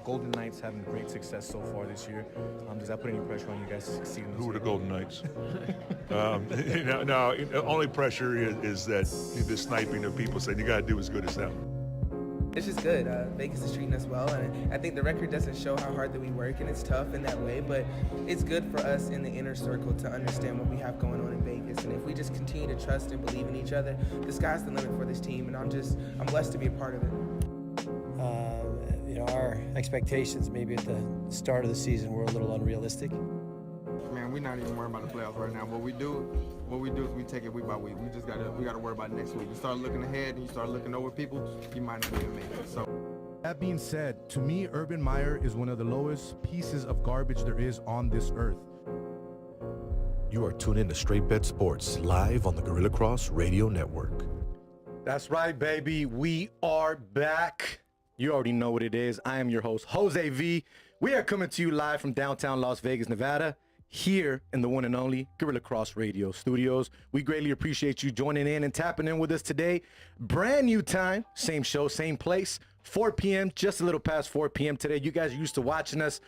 Golden Knights having great success so far this year. Does that put any pressure on you guys to succeed in this Who are the year? Golden Knights? No, only pressure is that the sniping of people saying you got to do as good as them. It's just good. Vegas is treating us well, and I think the record doesn't show how hard that we work, and it's tough in that way, but it's good for us in the inner circle to understand what we have going on in Vegas, and if we just continue to trust and believe in each other, the sky's the limit for this team, and I'm blessed to be a part of it. Our expectations maybe at the start of the season were a little unrealistic. Man, we're not even worrying about the playoffs right now. What we do is we take it week by week. We gotta worry about next week. You start looking ahead and you start looking over people, you might not even make it. So. That being said, to me, Urban Meyer is one of the lowest pieces of garbage there is on this earth. You are tuned in to Straight Bet Sports, live on the Gorilla Cross Radio Network. That's right, baby. We are back. You already know what it is. I am your host, Jose V. We are coming to you live from downtown Las Vegas, Nevada, here in the one and only Gorilla Cross Radio Studios. We greatly appreciate you joining in and tapping in with us today. Brand new time, same show, same place, 4 p.m., just a little past 4 p.m. today. You guys are used to watching us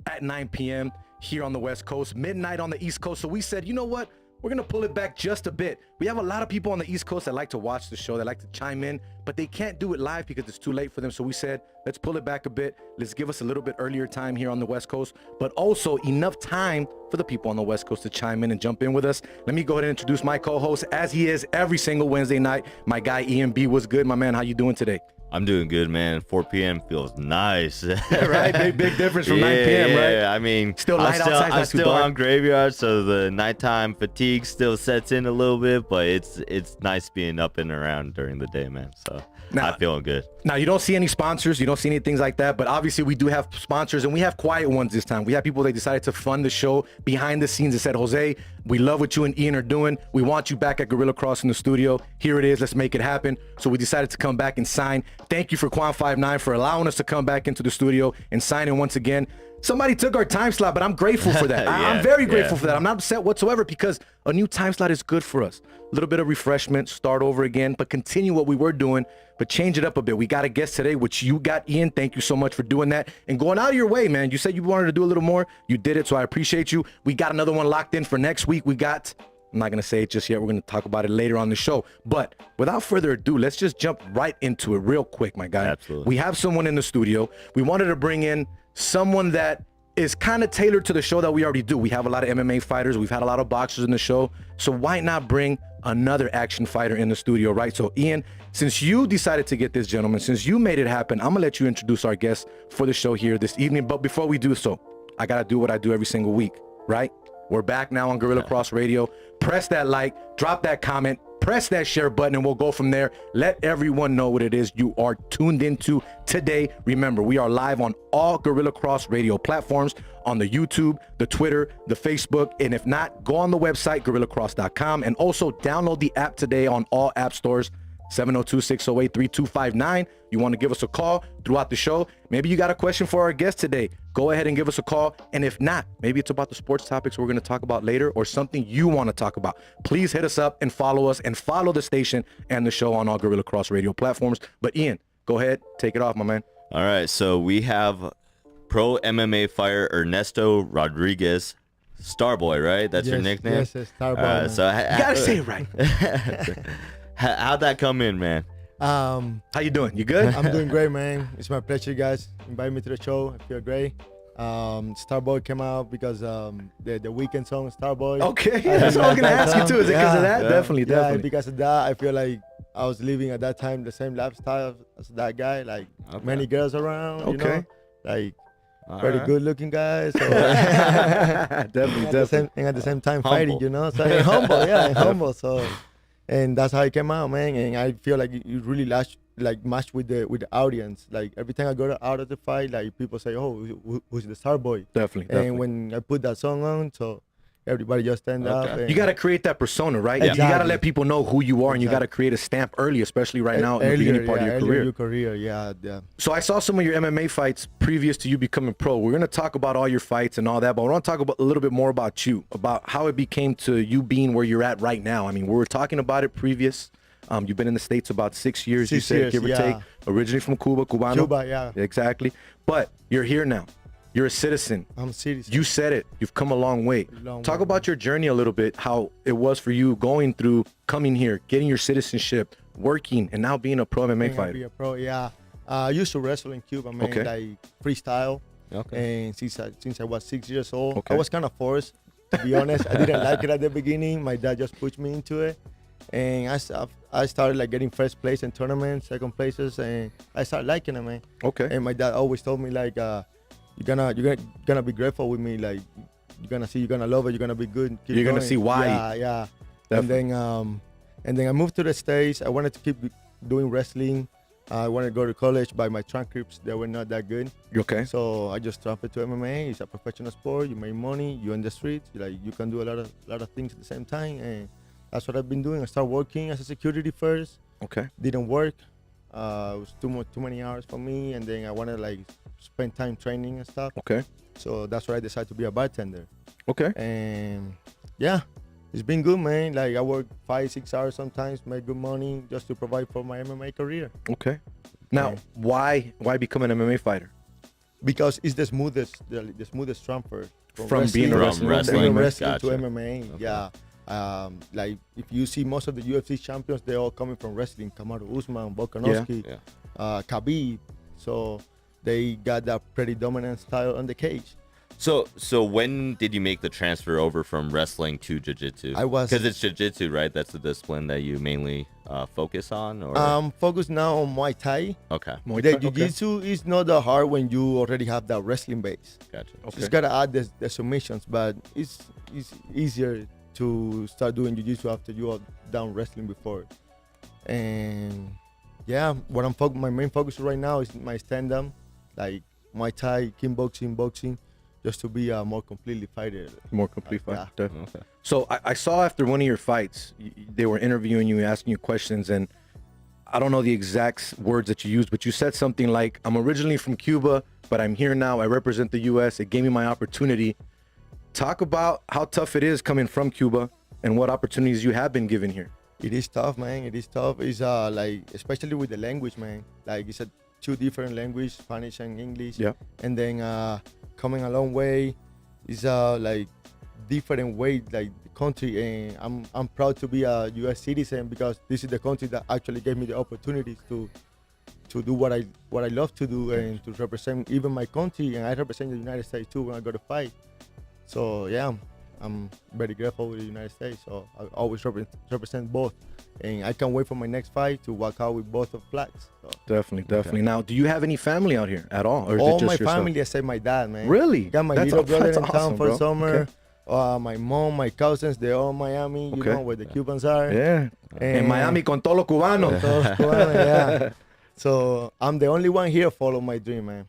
at 9 p.m. here on the West Coast, midnight on the East Coast. So we said, you know what? We're going to pull it back just a bit. We have a lot of people on the East Coast that like to watch the show, that like to chime in, but they can't do it live because it's too late for them. So we said, let's pull it back a bit. Let's give us a little bit earlier time here on the West Coast, but also enough time for the people on the West Coast to chime in and jump in with us. Let me go ahead and introduce my co-host, as he is every single Wednesday night. My guy, Ian B. What's good, my man? How you doing today? I'm doing good, man. 4 p.m. feels nice. Right? Big difference from 9 p.m., right? Yeah, I mean, still light outside. I'm still on graveyard, so the nighttime fatigue still sets in a little bit, but it's nice being up and around during the day, man. So I'm feeling good. Now, you don't see any sponsors. You don't see any things like that, but obviously we do have sponsors, and we have quiet ones this time. We have people that decided to fund the show behind the scenes and said, Jose, we love what you and Ian are doing. We want you back at Gorilla Cross in the studio. Here it is. Let's make it happen. So we decided to come back and sign. Thank you for Quan59 for allowing us to come back into the studio and sign in once again. Somebody took our time slot, but I'm grateful for that. I'm very grateful for that. I'm not upset whatsoever because a new time slot is good for us. A little bit of refreshment, start over again, but continue what we were doing, but change it up a bit. We got a guest today, which you got, Ian. Thank you so much for doing that and going out of your way, man. You said you wanted to do a little more. You did it, so I appreciate you. We got another one locked in for next week. I'm not going to say it just yet. We're going to talk about it later on the show. But without further ado, let's just jump right into it real quick, my guy. Absolutely. We have someone in the studio. We wanted to bring in someone that is kind of tailored to the show that we already do. We have a lot of MMA fighters. We've had a lot of boxers in the show. So why not bring another action fighter in the studio, right? So Ian, since you decided to get this gentleman, since you made it happen, I'm going to let you introduce our guest for the show here this evening. But before we do so, I got to do what I do every single week, right? We're back now on Gorilla Cross Radio. Press that like, drop that comment, press that share button, and we'll go from there. Let everyone know what it is you are tuned into today. Remember, we are live on all Gorilla Cross Radio platforms, on the YouTube, the Twitter, the Facebook, and if not, go on the website, gorillacross.com, and also download the app today on all app stores. 702-608-3259. You want to give us a call throughout the show. Maybe you got a question for our guest today. go ahead and give us a call. And if not, maybe it's about the sports topics we're going to talk about later or something you want to talk about. Please hit us up and follow us and follow the station and the show on all Gorilla Cross radio platforms. But Ian, go ahead, take it off, my man. All right, so we have pro MMA fighter Ernesto Rodriguez, Starboy, right? That's your nickname? Yes, Starboy. So You got to say it right. How'd that come in, man? How you doing? You good? I'm doing great, man. It's my pleasure, guys. Invite me to the show. I feel great. Starboy came out because the weekend song Starboy. Okay, that's what I was going to ask you too. Is it because of that? Yeah. Definitely. Yeah, because of that, I feel like I was living at that time the same lifestyle as that guy. Like many girls around, you know, like very good looking guys. So Definitely. And at the same time Humble. fighting, you know. So and humble, yeah, and humble. So, and that's how it came out, man. And I feel like it really matched with the audience. Like every time I go out of the fight, like people say, "Oh, who's the Starboy?" Definitely. And when I put that song on, so everybody just stand up. And You got to create that persona, right? Exactly. You got to let people know who you are, and you got to create a stamp early, especially right now in the beginning part of your career. Yeah. So I saw some of your MMA fights previous to you becoming pro. We're going to talk about all your fights and all that, but I want to talk about a little bit more about you, about how it became to you being where you're at right now. I mean, we were talking about it previous. You've been in the States about 6 years, you 6 said, years, give or yeah. take. Originally from Cuba, Cubano. Cuba, yeah. Exactly. But you're here now. You're a citizen. I'm serious. You said it. You've come a long way. Long Talk way. about your journey a little bit, how it was for you going through, coming here, getting your citizenship, working, and now being a pro MMA Be fighter. a pro, yeah. I used to wrestle in Cuba, man, Okay. like freestyle. Okay. And since I was 6 years old, Okay. I was kind of forced, to be honest. I didn't like it at the beginning. My dad just pushed me into it. And I started like getting first place in tournaments, second places, and I started liking it, man. Okay. And my dad always told me like, you're gonna be grateful with me. Like you're gonna love it. You're gonna be good. Keep You're gonna going. see why. Yeah. Definitely. And then I moved to the States. I wanted to keep doing wrestling. I wanted to go to college, but my transcripts they were not that good. Okay. So I just transferred to MMA. It's a professional sport. You make money. You're in the streets. You can do a lot of things at the same time, and that's what I've been doing. I started working as a security first. Okay. Didn't work. It was too many hours for me, and then I wanted to like spend time training and stuff. Okay. So that's why I decided to be a bartender. Okay. And yeah, it's been good, man. Like I work 5-6 hours sometimes, make good money just to provide for my MMA career. Okay. Now, Yeah. why become an MMA fighter? Because it's the smoothest transfer From being a wrestling. wrestling Gotcha. to MMA. Yeah. Like if you see most of the UFC champions, they're all coming from wrestling. Kamaru Usman, Volkanovski, Khabib. So they got that pretty dominant style on the cage. So when did you make the transfer over from wrestling to jiu-jitsu? Because it's jiu-jitsu, right? That's the discipline that you mainly focus on, or Focus now on Muay Thai. okay, The jiu-jitsu is not that hard when you already have that wrestling base. gotcha. Just gotta add the submissions, but it's easier to start doing jiu-jitsu after you are done wrestling before. And yeah, my main focus right now is my stand-up, like Muay Thai, kickboxing, boxing, just to be a more completely fighter. More complete fight. Yeah. Definitely. Okay. So I saw after one of your fights, they were interviewing you, asking you questions, and I don't know the exact words that you used, but you said something like, "I'm originally from Cuba, but I'm here now. I represent the U.S. It gave me my opportunity." Talk about how tough it is coming from Cuba and what opportunities you have been given here. It is tough, man. It is tough. It's like, especially with the language, man. Like it's two different language, Spanish and English. Yeah. And then coming a long way is like different way, like the country. And I'm proud to be a U.S. citizen because this is the country that actually gave me the opportunities to do what I love to do and to represent even my country. And I represent the United States too when I go to fight. So yeah, I'm very grateful with the United States. So I always represent both, and I can't wait for my next fight to walk out with both of flags. So. Definitely. Now, do you have any family out here at all, or is it All just my yourself? family except my dad, man. Really? Got my That's little brother that's in awesome, town for bro. summer. Okay. My mom, my cousins, they're all in Miami. You Okay. know where the Cubans are. Yeah. En Miami con todos los cubanos. Todos cubanos, yeah. So I'm the only one here follow my dream, man.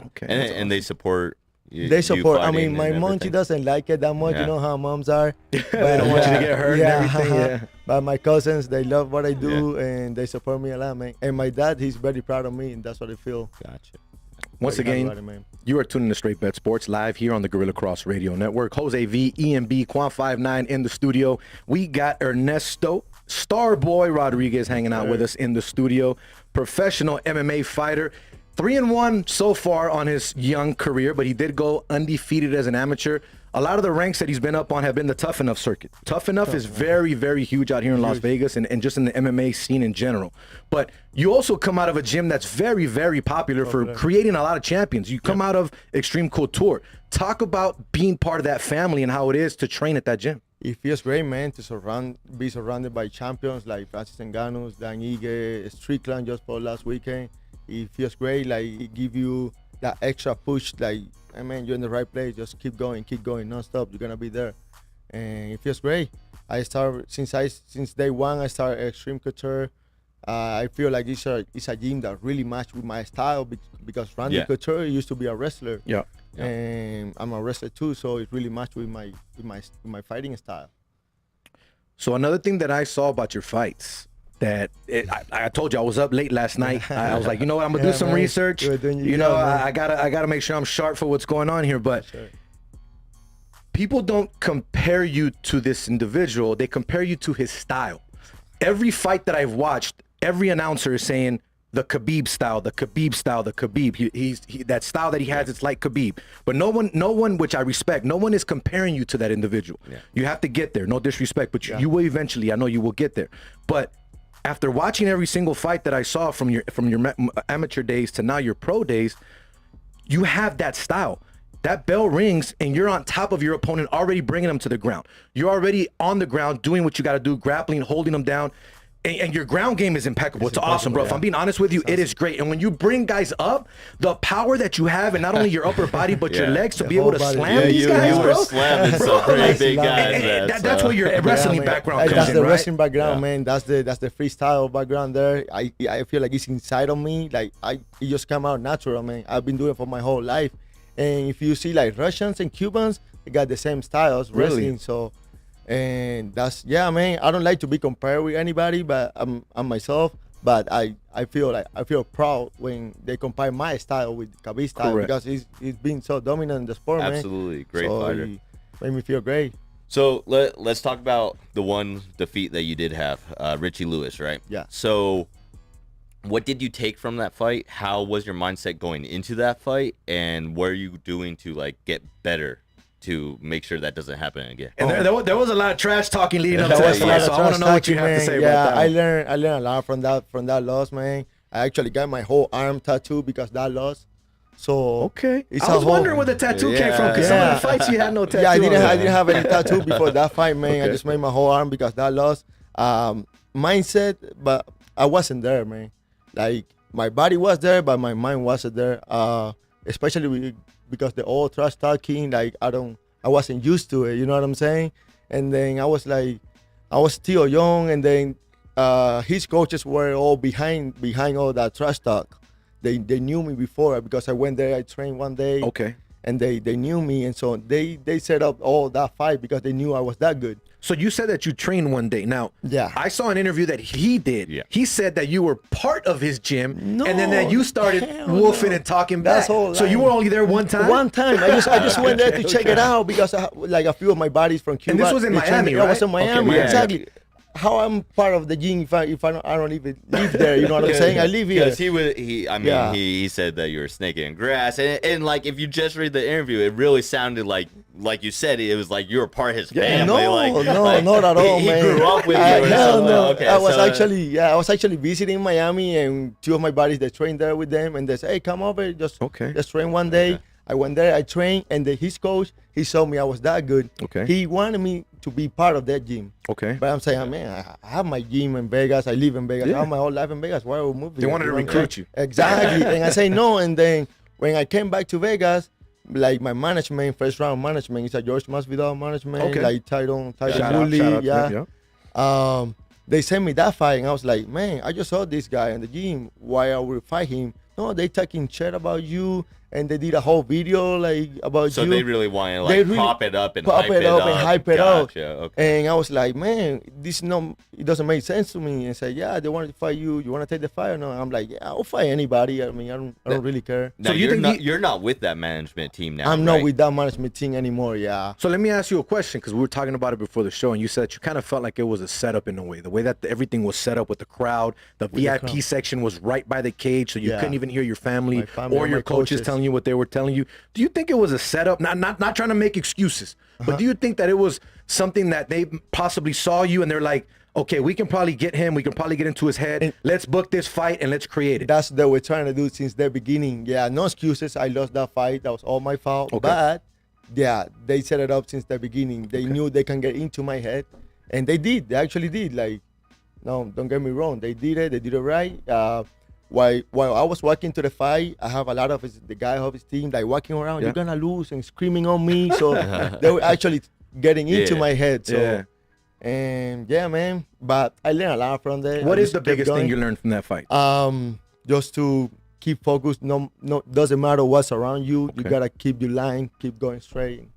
Okay. And they support. They support. I mean, fighting my and mom, she everything. doesn't like it that much. Yeah. You know how moms are. They don't want you to get hurt and everything. Yeah. But my cousins, they love what I do and they support me a lot, man. And my dad, he's very proud of me, and that's what I feel. Gotcha. Once Very happy again, about it, man. you are tuning to Straight Bet Sports live here on the Gorilla Cross Radio Network. Jose V, EMB, Quan59 in the studio. We got Ernesto, Starboy Rodriguez hanging out with us in the studio. Professional MMA fighter. 3-1 so far on his young career, but he did go undefeated as an amateur. A lot of the ranks that he's been up on have been the Tough Enough circuit. Tough Enough is very, very huge out here in Las Vegas and just in the MMA scene in general. But you also come out of a gym that's very, very popular for creating a lot of champions. You come out of Extreme Couture. Talk about being part of that family and how it is to train at that gym. It feels great, man, to be surrounded by champions like Francis Ngannou's, Dan Ige, Strickland just for last weekend. It feels great, like it gives you that extra push, like, hey, man, you're in the right place, just keep going non-stop, you're gonna be there. And it feels great. I started, since day one, I started Extreme Couture. I feel like it's a gym that really matched with my style because Randy Couture used to be a wrestler. Yeah. And I'm a wrestler too, so it really matched with my fighting style. So another thing that I saw about your fights, I told you I was up late last night. I was like, you know what, I'm gonna do some research. I gotta make sure I'm sharp for what's going on here. But people don't compare you to this individual; they compare you to his style. Every fight that I've watched, every announcer is saying the Khabib style, the Khabib style, the Khabib. He's that style that he has. It's like Khabib. But no one, which I respect, no one is comparing you to that individual. Yeah. You have to get there. No disrespect, but you will eventually. I know you will get there. But after watching every single fight that I saw from your amateur days to now your pro days, you have that style. That bell rings and you're on top of your opponent, already bringing them to the ground. You're already on the ground doing what you got to do, grappling, holding them down. And your ground game is impeccable. It's awesome, bro. If I'm being honest with you, it is great. And when you bring guys up, the power that you have, and not only your upper body, but your legs to be able to slam these guys, bro. You were slamming some pretty big guys. That's where your wrestling background comes in, right? That's the wrestling background, man. That's the freestyle background there. I feel like it's inside of me. Like it just come out natural, man. I've been doing it for my whole life. And if you see like Russians and Cubans, they got the same styles wrestling. So. And that's man. I don't like to be compared with anybody, but I'm myself. But I feel proud when they compare my style with Khabib's style because he's been so dominant in the sport, man. Absolutely, great fighter. It made me feel great. So let's talk about the one defeat that you did have, Richie Lewis, right? Yeah. So what did you take from that fight? How was your mindset going into that fight? And what are you doing to like get better to make sure that doesn't happen again? And there was a lot of trash talking leading up to that fight, so I want to know what you have to say about that. I learned a lot from that loss, man. I actually got my whole arm tattooed because that loss. So I was wondering where the tattoo came from because some of the fights you had no tattoo. Yeah, I didn't have any tattoo before that fight, man. I just made my whole arm because that loss. Mindset, but I wasn't there, man. Like my body was there, but my mind wasn't there. Especially because the old trash talking, like I wasn't used to it, you know what I'm saying? And then I was still young, and then his coaches were all behind all that trash talk. They knew me before because I went there, I trained one day. Okay. And they knew me, and so they set up all that fight because they knew I was that good. So you said that you trained one day. Now, yeah, I saw an interview that he did. Yeah. He said that you were part of his gym, and then that you started woofing and talking back. So you were only there one time? One time. I just went there to check it out because like a few of my buddies from Cuba. And this was in Miami, right? I was in Miami, exactly. How I'm part of the gym if I don't even live there, you know what I'm saying? I live here. Because he said that you were snaking in grass, and like if you just read the interview, it really sounded like you said it was like you were part of his family. No, not at all, man. He grew up with you. Hell no. Okay, I was actually visiting Miami, and two of my buddies they trained there with them, and they said, hey, come over, just train one day. Okay. I went there, I trained, and his coach, he saw me I was that good. Okay. He wanted me to be part of that gym. Okay. But I'm saying, man, I have my gym in Vegas. I live in Vegas. I have my whole life in Vegas. Why would I move? They wanted to recruit you. Exactly. And I say no. And then when I came back to Vegas, like my management, first round management, it's a George Masvidal management, like Tyron Woodley. They sent me that fight, and I was like, man, I just saw this guy in the gym. Why are we fighting him? No, they talking shit about you. and they did a whole video like about So you. they really want to They like really prop it up and pop hype it up and hype it up. Gotcha. Okay. And I was like, man, it doesn't make sense to me. And said, yeah, they wanted to fight you. You want to take the fight or no? I'm like, yeah, I'll fight anybody. I mean, I don't really care. Now So you think you're not with that management team now. I'm not right? with that management team anymore. Yeah. So let me ask you a question, because we were talking about it before the show, and you said you kind of felt like it was a setup in a way. The way that everything was set up with the crowd, the VIP section was right by the cage, so you couldn't even hear your family, or your coaches telling you what they were telling you. Do you think it was a setup? Not trying to make excuses, but do you think that it was something that they possibly saw you and they're like, okay, we can probably get him, we can probably get into his head, let's book this fight and let's create it? That's what we're trying to do since the beginning. Yeah, no excuses. I lost that fight. That was all my fault. Okay. But yeah, they set it up since the beginning. They knew they can get into my head, and they did. They actually did. Like, no, don't get me wrong. They did it. They did it right. While I was walking to the fight, I have a lot of the guy of his team like walking around. You're gonna lose and screaming on me. So they were actually getting into my head. So and yeah, man. But I learned a lot from that. What is the biggest thing you learned from that fight? Just to keep focused. No, doesn't matter what's around you. You gotta keep your line, keep going straight.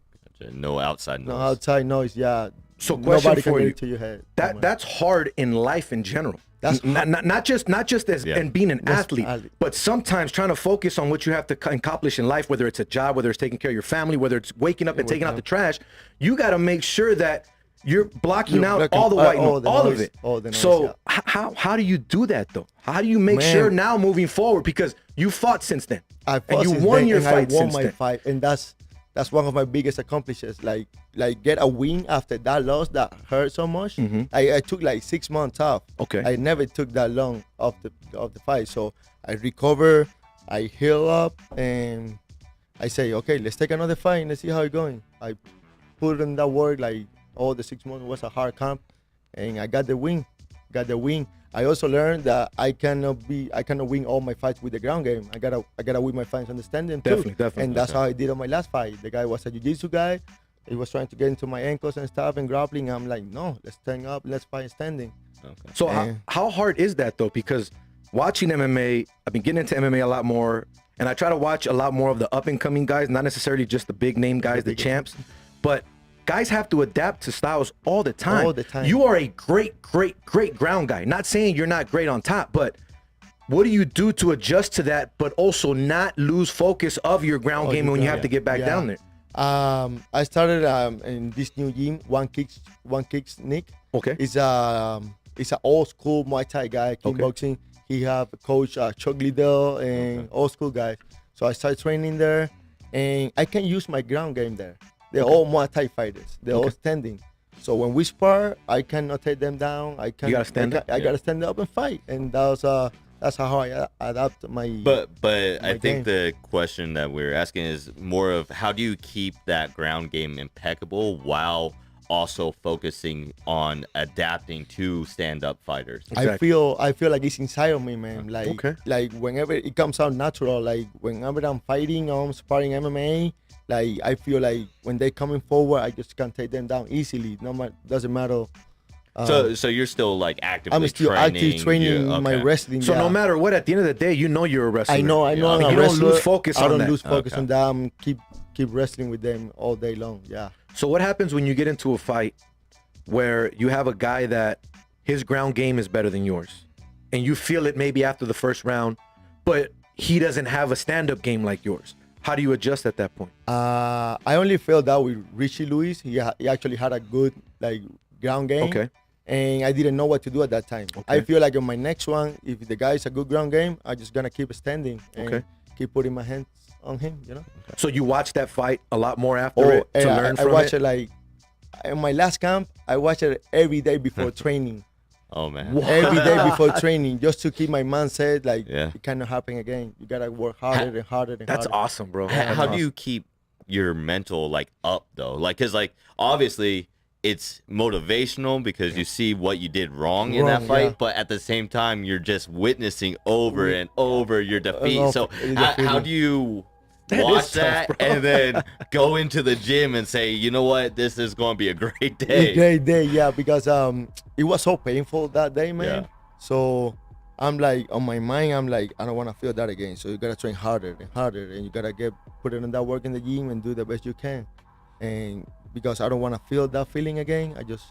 No outside noise. No outside noise. Yeah. So question nobody for can you. get into your head. That's hard in life in general. That's not just as and being an athlete, but sometimes trying to focus on what you have to accomplish in life, whether it's a job, whether it's taking care of your family, whether it's waking up and taking out the trash. You got to make sure that you're blocking out all the white noise, all of it. So how do you do that though? How do you make sure now moving forward, because you fought since then, and you won your fight since then. Fight, and that's one of my biggest accomplishments. Like get a win after that loss that hurt so much. I took like 6 months off. Okay. I never took that long off the fight. So I recover, I heal up, and I say, okay, let's take another fight and let's see how it's going. I put in that work, like all the 6 months was a hard camp, and I got the win. I also learned that I cannot win all my fights with the ground game. I gotta win my fights understanding too. Definitely. And that's how I did on my last fight. The guy was a jiu-jitsu guy. He was trying to get into my ankles and stuff and grappling. I'm like, no, let's stand up, let's fight standing. Okay. So how hard is that though? Because watching MMA, I've been getting into MMA a lot more, and I try to watch a lot more of the up and coming guys, not necessarily just the big name guys, the champs, but guys have to adapt to styles all the time. All the time. You are a great ground guy. Not saying you're not great on top, but what do you do to adjust to that, but also not lose focus of your ground game when you have to get back down there? I started in this new gym, One Kicks Nick. Okay. It's an old school Muay Thai guy, kickboxing. He have coach Chuck Liddell and old school guys. So I started training there, and I can use my ground game there. They're all Muay Thai fighters. They're all standing. So when we spar, I cannot take them down. You gotta stand up. I gotta stand up and fight, and that's how I adapt my. But I think the question that we're asking is more of how do you keep that ground game impeccable while also focusing on adapting to stand-up fighters. Exactly. I feel like it's inside of me, man. Like whenever it comes out natural, like whenever I'm fighting or I'm sparring MMA, like I feel like when they coming forward, I just can't take them down easily. No matter, doesn't matter. So you're still like actively I'm still active training my okay. wrestling. So no matter what, at the end of the day, you know you're a wrestler. I know. I I'm mean, a you wrestler. don't lose focus on that. I don't lose focus on that. I'm keep wrestling with them all day long. Yeah. So what happens when you get into a fight where you have a guy that his ground game is better than yours, and you feel it maybe after the first round, but he doesn't have a stand-up game like yours? How do you adjust at that point? I only felt that with Richie Lewis. He actually had a good like ground game. Okay. And I didn't know what to do at that time. Okay. I feel like in my next one, if the guy is a good ground game, I'm just gonna keep standing and keep putting my hands on him, you know. Okay. So you watch that fight a lot more after it to learn from it? I watch it like in my last camp. I watch it every day before training. Oh man! Every day before training, just to keep my mindset like it cannot happen again. You gotta work harder and harder and That's harder. awesome, bro. How do you keep your mental like up though? Like, cause like obviously it's motivational because you see what you did wrong in that fight, but at the same time you're just witnessing over and over your defeat. So how do you watch that and then go into the gym and say, you know what, this is going to be a great day? A great day, yeah, because it was so painful that day, man. Yeah. So I'm like, on my mind, I'm like, I don't want to feel that again. So you gotta train harder and harder, and you gotta put in that work in the gym and do the best you can. And because I don't want to feel that feeling again, I just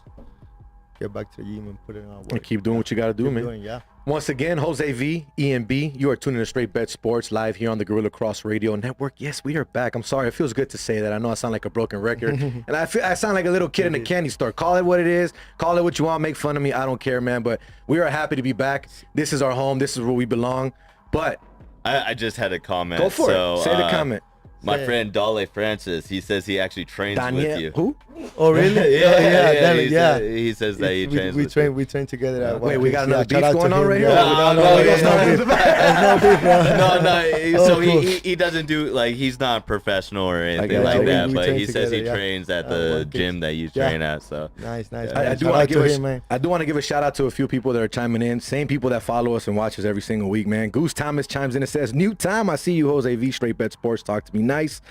get back to the gym and put it in our work. And keep doing what you got to do, Keep man. doing, yeah. Once again, Jose V, EMB, you are tuning to Straight Bet Sports live here on the Gorilla Cross Radio Network. Yes, we are back. I'm sorry, it feels good to say that. I know I sound like a broken record, and I sound like a little kid in a candy store. Call it what it is. Call it what you want. Make fun of me. I don't care, man. But we are happy to be back. This is our home. This is where we belong. But I just had a comment. go for so, it. Say the comment. My friend Dale Francis, he says he actually trains with you. Who? Oh, really? yeah. He says that he trains with you. We train together. At Wait, we got another beef shout out to going on him, right here? yeah. No, There's no beef. There's no beef, bro. No. So cool. he doesn't do, like, he's not professional or anything got like you. that, We but train he says he together, yeah. trains at the okay. gym that you Yeah. train at. So Nice. I do Shout want out to give him, man. I do want to give a shout out to a few people that are chiming in. Same people that follow us and watch us every single week, man. Goose Thomas chimes in and says, "New time. I see you, Jose V. Straight Bet Sports. Talk to me nice."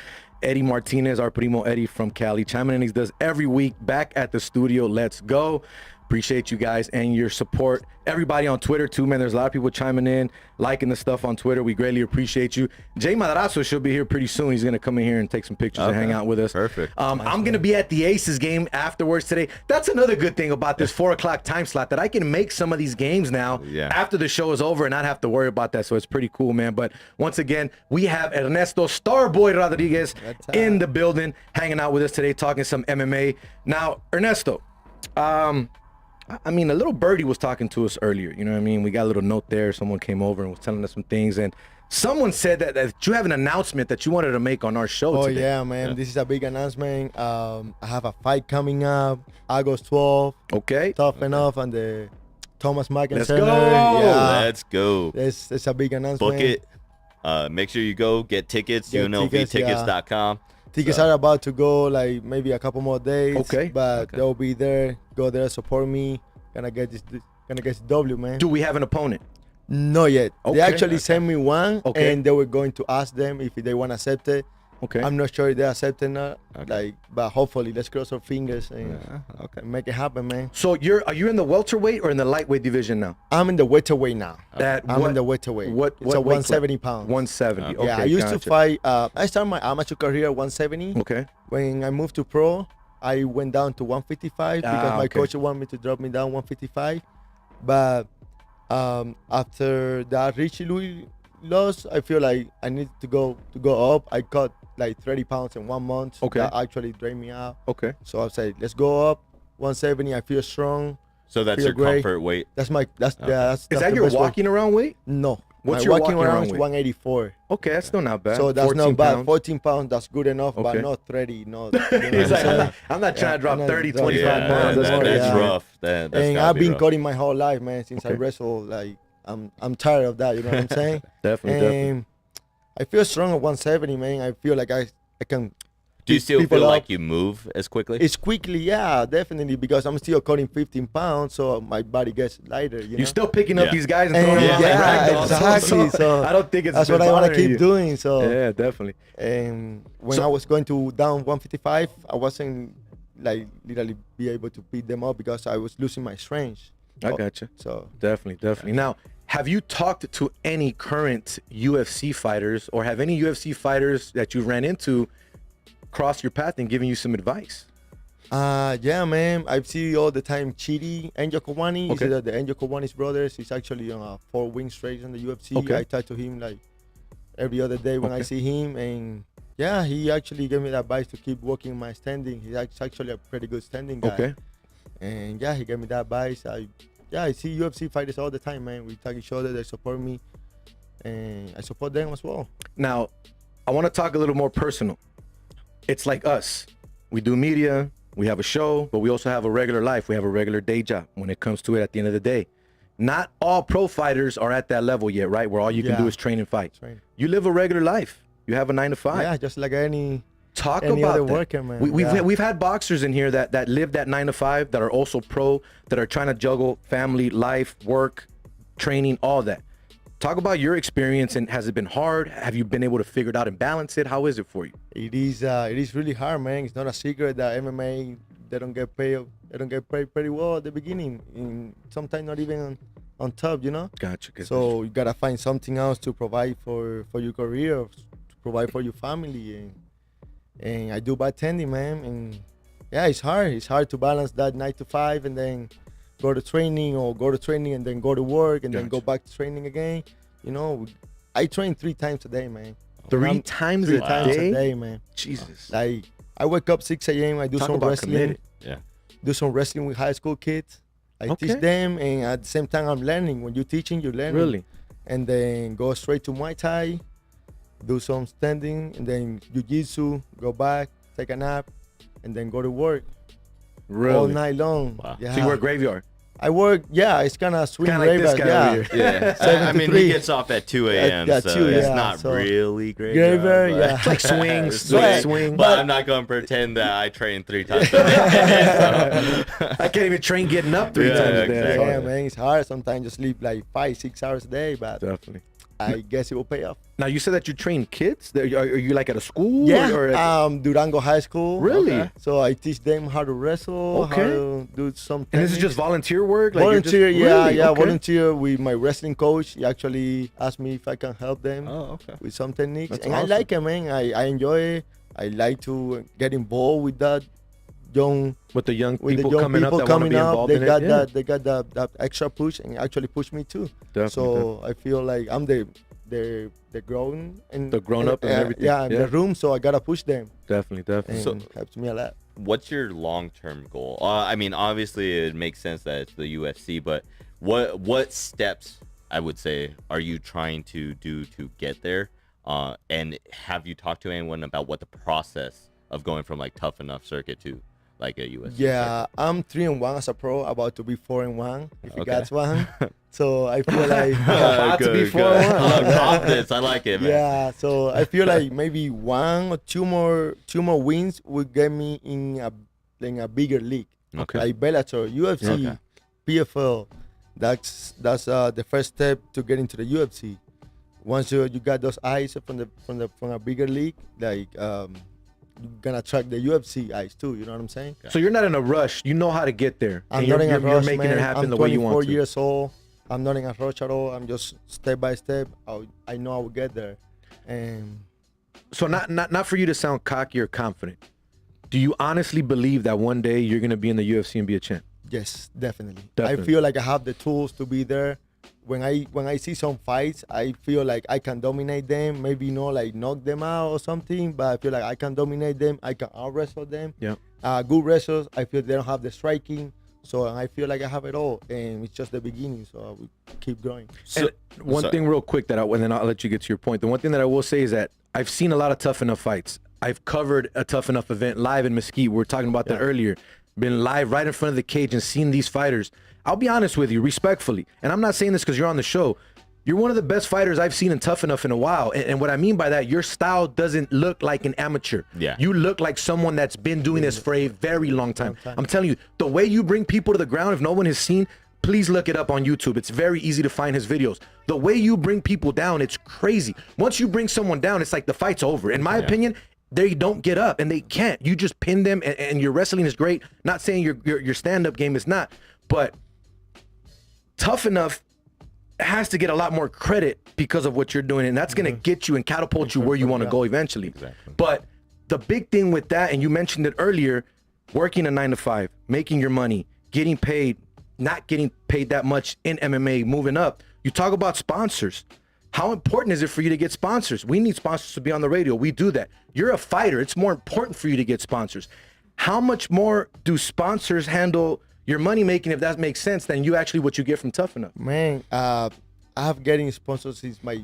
Eddie Martinez, our primo Eddie from Cali, chiming in. He does every week. Back at the studio. Let's go. Appreciate you guys and your support. Everybody on Twitter too, man. There's a lot of people chiming in, liking the stuff on Twitter. We greatly appreciate you. Jay Madrazo should be here pretty soon. He's gonna come in here and take some pictures and hang out with us. Perfect. I'm gonna be at the Aces game afterwards today. That's another good thing about this 4 o'clock time slot, that I can make some of these games now after the show is over and not have to worry about that. So it's pretty cool, man. But once again, we have Ernesto Starboy Rodriguez in the building, hanging out with us today, talking some MMA. Now, Ernesto, I mean, a little birdie was talking to us earlier. You know what I mean? We got a little note there. Someone came over and was telling us some things. And someone said that you have an announcement that you wanted to make on our show today. Oh, yeah, man. This is a big announcement. I have a fight coming up, August 12th. Okay. Tough enough on the Thomas Mackin Let's Center. go. Yeah. let's go. It's a big announcement. Book it. Make sure you go get tickets. Get UNLVtickets.com. Tickets are about to go, like, maybe a couple more days. Okay. But they'll be there. Go there, support me. Gonna get this W, man. Do we have an opponent? Not yet. Okay. They actually sent me one, Okay. and they were going to ask them if they want to accept it. Okay. I'm not sure if they accept it or not. Okay. Like, but hopefully, let's cross our fingers and make it happen, man. So are you in the welterweight or in the lightweight division now? I'm in the welterweight now. I'm in the welterweight. What It's a weight 170 pounds. 170. Okay. Yeah, I used to gotcha. fight. I started my amateur career at 170. Okay. When I moved to pro, I went down to 155 because my okay. coach wanted me to drop me down 155. But after that Richie Louis loss, I feel like I need to go up. I cut like 30 pounds in 1 month. Okay. That actually drained me out. Okay. So I said, let's go up 170. I feel strong. So that's Feel your great. comfort weight. That's my that's Okay. yeah. That's Is that's that the your best way. walking around weight? No. What's my your walking walking around around is weight? 184. Okay, that's still not bad. So that's 14 not bad. pounds. 14 pounds, that's good enough, Okay. but not 30. No. You know He's what I'm like, saying? I'm not trying to drop I'm not 30, dropping 25 Yeah, pounds. That's more, that's yeah. rough. That's And gotta I've be been rough. cutting my whole life, man, since I Okay. wrestle. Like, I'm tired of that, you know what I'm saying? Definitely. And I feel strong at 170, man. I feel like I can. Do you pick still people feel up. like you move as quickly? It's quickly, yeah, definitely, because I'm still cutting 15 pounds, so my body gets lighter. You know? You're still picking up Yeah. these guys and And throwing them yeah, like ragdolls. exactly. So I don't think it's that's been what I want to bothering keep you. doing. So Yeah, definitely. and when So- I was going to down 155, I wasn't like literally be able to beat them up because I was losing my strength. I gotcha. So Definitely. Now, have you talked to any current UFC fighters, or have any UFC fighters that you ran into cross your path and giving you some advice? yeah, man, I see all the time Chidi Angel Kawani. Okay. He's the Angel Kawani's brothers. He's actually on a 4 wing straight in the UFC. Okay. I talk to him like every other day when I Okay. see him, and yeah, he actually gave me the advice to keep working my standing. He's actually a pretty good standing guy. Okay. And yeah, he gave me that advice. I see UFC fighters all the time, man. We tag each other, they support me, and I support them as well. Now, I want to talk a little more personal. It's like us. We do media, we have a show, but we also have a regular life. We have a regular day job when it comes to it at the end of the day. Not all pro fighters are at that level yet, right? Where all you can Yeah. do is train and fight. Train. You live a regular life. You have a 9 to 5. Yeah, just like any Talk other about that. worker, man. We've had boxers in here that live that 9 to 5, that are also pro, that are trying to juggle family, life, work, training, all that. Talk about your experience, and has it been hard? Have you been able to figure it out and balance it? How is it for you? It is really hard, man. It's not a secret that MMA they don't get paid pretty well at the beginning. And sometimes not even on top, you know. Gotcha. So you gotta find something else to provide for your career, to provide for your family, and I do bartending, man. And yeah, it's hard. It's hard to balance that 9 to 5 and then go to training, or go to training and then go to work and then go back to training again. You know, I train 3 times a day, man. Three times a day, man. Jesus. Like I wake up 6 a.m. I do some wrestling. Committed. Yeah. Do some wrestling with high school kids. I teach them, and at the same time I'm learning. When you're teaching, you're learning. Really? And then go straight to Muay Thai, do some standing, and then Jiu-Jitsu, go back, take a nap, and then go to work. Really? All night long. Wow. Yeah. So you work graveyard? I work, it's kind of swing Kinda like this graveyard, guy over Yeah. 7 I to mean, 3. he gets off at 2 a.m., At so 2, it's yeah, not so really graveyard, but- yeah. It's like swing, Swing. swing. But I'm not going to pretend that I train 3 times a day. I can't even train getting up 3 times a day. exactly. Yeah, man, it's hard. Sometimes you sleep like 5-6 hours a day, but Definitely. I guess it will pay off. Now you said that you train kids. Are you like at a school? Yeah, Or Durango High School. Really? Okay. So I teach them how to wrestle, how to do some And this is techniques. just volunteer work? Like you're just- Volunteer, Really? Okay. volunteer with my wrestling coach. He actually asked me if I can help them with some techniques. That's and awesome. I like it, man. I enjoy it. I like to get involved with that young With the young with people the young coming people up that want to coming be up. involved They in got it. that they got that extra push, and actually push me too. Definitely. So I feel like I'm the grown and The grown up and everything. Yeah, in Yeah. the room. So I gotta push them. Definitely. And So- helps me a lot. What's your long-term goal? I mean, obviously, it makes sense that it's the UFC, but what steps, I would say, are you trying to do to get there? And have you talked to anyone about what the process of going from like Tough Enough circuit to like a UFC? Yeah, I'm 3-1 as a pro, about to be 4-1 if he Okay. gets one. So I feel like About to be Good, 4-1. good. I love confidence. I like it, man. yeah. So I feel like maybe 1 or 2 more wins would get me in a bigger league, Okay. like Bellator, UFC, Okay. PFL. That's the first step to get into the UFC. Once you got those eyes from a bigger league, like you're gonna attract the UFC eyes too. You know what I'm saying? So you're not in a rush. You know how to get there. I'm And not in a you're rush, making man. it happen I'm the way you 24 want to. years old. I'm not in a rush at all. I'm just step by step. I know I will get there. And So not for you to sound cocky or confident. Do you honestly believe that one day you're gonna be in the UFC and be a champ? yes, definitely. Definitely. I feel like I have the tools to be there. When I see some fights, I feel like I can dominate them. Maybe like knock them out or something, but I feel like I can dominate them. I can out wrestle them. Yeah. Good wrestlers. I feel they don't have the striking, so I feel like I have it all, and it's just the beginning. So I will keep growing. And one sorry. thing real quick and then I'll let you get to your point. The one thing that I will say is that I've seen a lot of Tough Enough fights. I've covered a Tough Enough event live in Mesquite. We were talking about that earlier. Been live right in front of the cage and seen these fighters. I'll be honest with you, respectfully, and I'm not saying this because you're on the show. You're one of the best fighters I've seen in Tough Enough in a while. And what I mean by that, your style doesn't look like an amateur. Yeah. You look like someone that's been doing this for a very long time. I'm telling you, the way you bring people to the ground, if no one has seen, please look it up on YouTube. It's very easy to find his videos. The way you bring people down, it's crazy. Once you bring someone down, it's like the fight's over. In my opinion, they don't get up, and they can't. You just pin them, and your wrestling is great. Not saying your stand-up game is not, but Tough Enough has to get a lot more credit because of what you're doing, and that's going to get you and catapult you where you want to go eventually. Exactly. But the big thing with that, and you mentioned it earlier, working a 9 to 5, making your money, getting paid, not getting paid that much in MMA, moving up. You talk about sponsors. How important is it for you to get sponsors? We need sponsors to be on the radio. We do that. You're a fighter. It's more important for you to get sponsors. How much more do sponsors handle your money making, if that makes sense, than you actually what you get from Tough Enough? Man, I have getting sponsors since my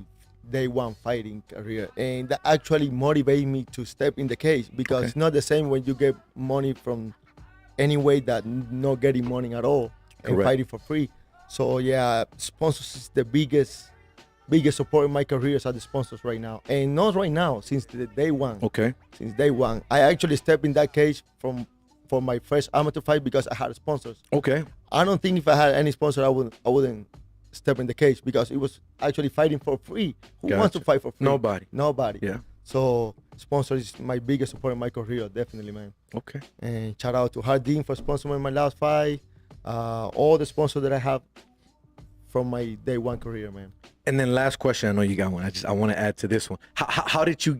day one fighting career, and that actually motivated me to step in the cage, because it's not the same when you get money from any way that not getting money at all and Correct. fighting for free. So yeah, sponsors is the biggest support in my career are the sponsors right now, and not right now, since the day one. Okay. Since day one, I actually stepped in that cage for my first amateur fight because I had sponsors. Okay. I don't think if I had any sponsor, I wouldn't step in the cage, because it was actually fighting for free. Who wants to Gotcha. fight for free? Nobody. Yeah. So sponsor is my biggest support in my career, definitely, man. Okay. And shout out to Hardin for sponsoring my last fight. All the sponsors that I have from my day one career, man. And then last question, I know you got one. I want to add to this one. How did you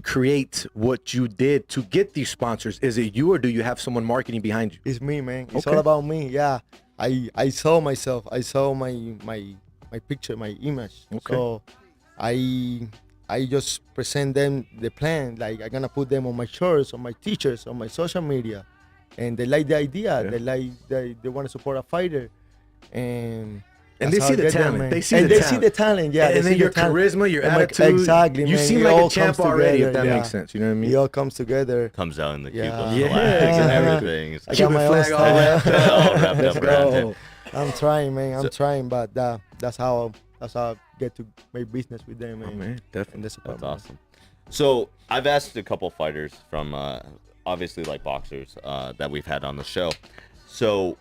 create what you did to get these sponsors? Is it you, or do you have someone marketing behind you? It's me, man. It's Okay. all about me. Yeah, I saw myself. I saw my picture, my image. Okay. So I just present them the plan. Like I'm gonna put them on my shirts, on my t-shirts, on my social media, and they like the idea. Yeah. They want to support a fighter, and And that's they how see I the get them, talent. man. They see and the they talent. see the talent. Yeah, they and then see your the talent. charisma, your And my- attitude. exactly, You man. seem It like a all champ comes already, if together, that yeah. makes sense. You know what I mean? It all comes together. Comes out in the Yeah. Cuban Yeah. flags and Yeah. everything. It's I like got my own flag all style. all wrapped Let's up around go. it. I'm trying, man. I'm So- trying, but that's how I get to make business with them, Oh, man. man, definitely. And that's That's awesome. So I've asked a couple fighters from obviously like boxers that we've had on the show. So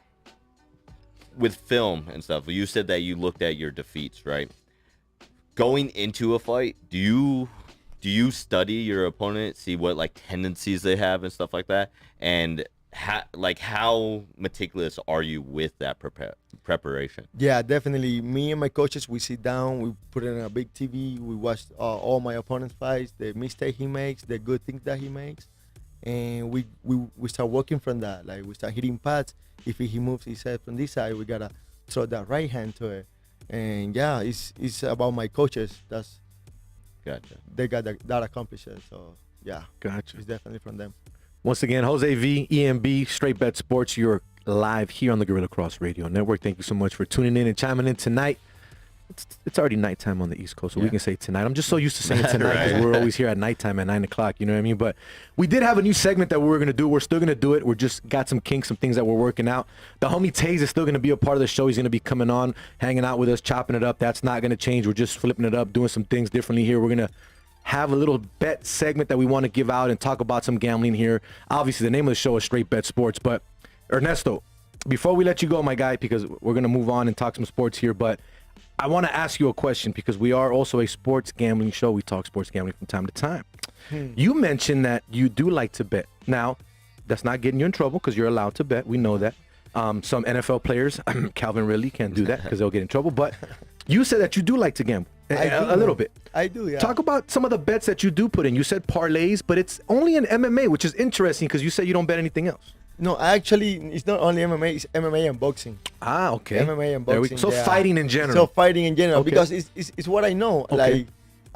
with film and stuff, you said that you looked at your defeats, right? Going into a fight, do you study your opponent, see what like tendencies they have and stuff like that, and how meticulous are you with that preparation? Yeah, definitely. Me and my coaches, we sit down, we put it on a big TV, we watch all my opponent's fights, the mistake he makes, the good things that he makes, and we start working from that. Like we start hitting pads. If he moves his head from this side, we gotta throw that right hand to it. And yeah, it's about my coaches. Gotcha. They got that accomplished. So yeah, Gotcha. it's definitely from them. Once again, Jose V, EMB, Straight Bet Sports. You're live here on the Gorilla Cross Radio Network. Thank you so much for tuning in and chiming in tonight. It's already nighttime on the East Coast, so we can say tonight. I'm just so used to saying tonight because Right. we're always here at nighttime at 9 o'clock. You know what I mean? But we did have a new segment that we were going to do. We're still going to do it. We're just got some kinks, some things that we're working out. The homie Taze is still going to be a part of the show. He's going to be coming on, hanging out with us, chopping it up. That's not going to change. We're just flipping it up, doing some things differently here. We're going to have a little bet segment that we want to give out and talk about some gambling here. Obviously, the name of the show is Straight Bet Sports. But Ernesto, before we let you go, my guy, because we're going to move on and talk some sports here, but I want to ask you a question because we are also a sports gambling show. We talk sports gambling from time to time. You mentioned that you do like to bet. Now, that's not getting you in trouble because you're allowed to bet. We know that. Some NFL players, Calvin Ridley, can't do that because they'll get in trouble. But you said that you do like to gamble a little bit. I do, yeah. Talk about some of the bets that you do put in. You said parlays, but it's only in MMA, which is interesting because you said you don't bet anything else. No, actually, it's not only MMA. It's MMA and boxing. Ah, okay. MMA and There we boxing. go. So yeah. fighting in general. So fighting in general Okay. because it's what I know. Okay. Like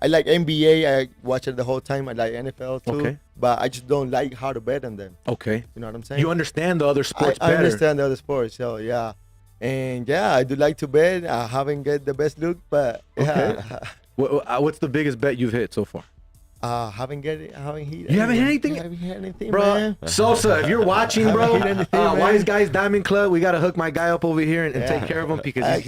I like NBA. I watch it the whole time. I like NFL too. Okay. But I just don't like how to bet on them. Okay. You know what I'm saying? You understand the other sports I better. understand the other sports. So yeah, and yeah, I do like to bet. I haven't get the best look, but yeah. What's the biggest bet you've hit so far? Haven't hit. You haven't hit anything? I haven't hit anything, Bro, man. Sosa, if you're watching, bro, Haven't hit anything, man. Wise Guys Diamond Club, we gotta hook my guy up over here and take Yeah. care of him because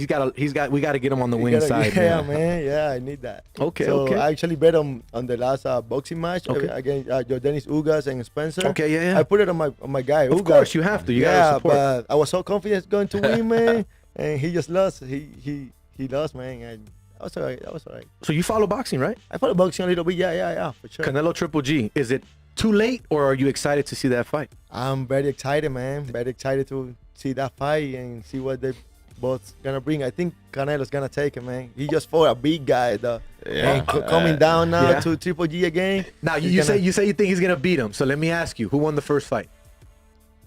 we gotta get him on the You winning gotta- side. Yeah, man. man. Yeah, I need that. Okay, so okay. I actually bet on the last boxing match Okay. against Jordanis Ugas and Spencer. Okay, yeah. I put it on my guy. Of Ugas. course, you have to. You yeah, gotta support. but I was so confident going to win, man, and he just lost. He lost, man. And that was alright. That was alright. So you follow boxing, right? I follow boxing a little bit. Yeah, for sure. Canelo Triple G. Is it too late, or are you excited to see that fight? I'm very excited, man. Very excited to see that fight and see what they both gonna bring. I think Canelo's gonna take it, man. He just fought a big guy, though. Yeah. And coming down now Yeah. to Triple G again. Now he's you gonna- say you think he's gonna beat him. So let me ask you, who won the first fight?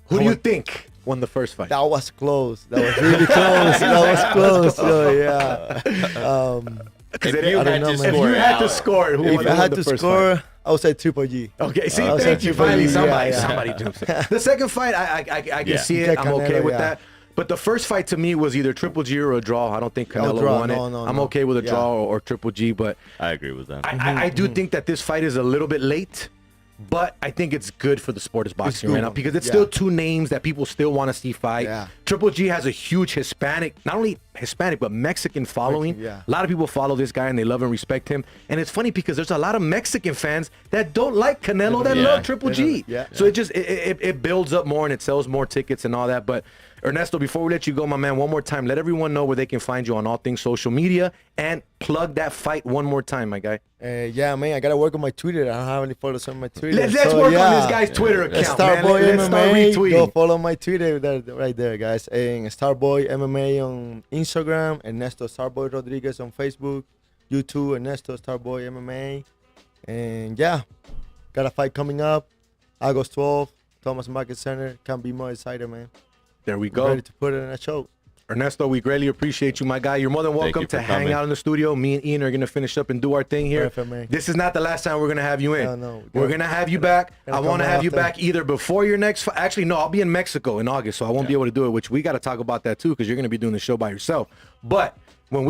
Who do you think won the first fight? That was close. That was really close. That was close. So yeah. If it- you I had don't know, to man. If score you it had to out, score, who If won I had the to first score, fight? I would say Triple G. Okay, see, I'll thank say you. Triple Finally, G, somebody yeah. jumps in. The second fight, I can Yeah. see it. Yeah, I'm okay Canelo, with yeah. that. But the first fight to me was either Triple G or a draw. I don't think No Canelo draw, won it. no, I'm no. okay with a Yeah. draw or Triple G, but I agree with that. I do think that this fight is a little bit late. But I think it's good for the sport of boxing good right now one. because it's Yeah. still two names that people still want to see fight. Yeah. Triple G has a huge Hispanic, not only Hispanic, but Mexican following. Yeah. A lot of people follow this guy and they love and respect him. And it's funny because there's a lot of Mexican fans that don't like Canelo that Yeah. love Triple G. Yeah. So it just it builds up more and it sells more tickets and all that. But Ernesto, before we let you go, my man, one more time, let everyone know where they can find you on all things social media and plug that fight one more time, my guy. Yeah, man, I gotta work on my Twitter. I don't have any followers on my Twitter. Let's work on this guy's Twitter account, man. Starboy Let's start MMA. retweeting. Go follow my Twitter right there, guys. And Starboy MMA on Instagram. Ernesto Starboy Rodriguez on Facebook. YouTube, Ernesto Starboy MMA. And yeah, got a fight coming up, August 12th, Thomas Market Center. Can't be more excited, man. There we go. Ready to put it in a show. Ernesto, we greatly appreciate you, my guy. You're more than welcome you to for hang coming. out in the studio. Me and Ian are going to finish up and do our thing here. FMA. This is not the last time we're going to have you in. No. We're going to have you back. I want to have you after. back either before your next fight. Actually, no, I'll be in Mexico in August, so I won't be able to do it, which we got to talk about that too, because you're going to be doing the show by yourself. But when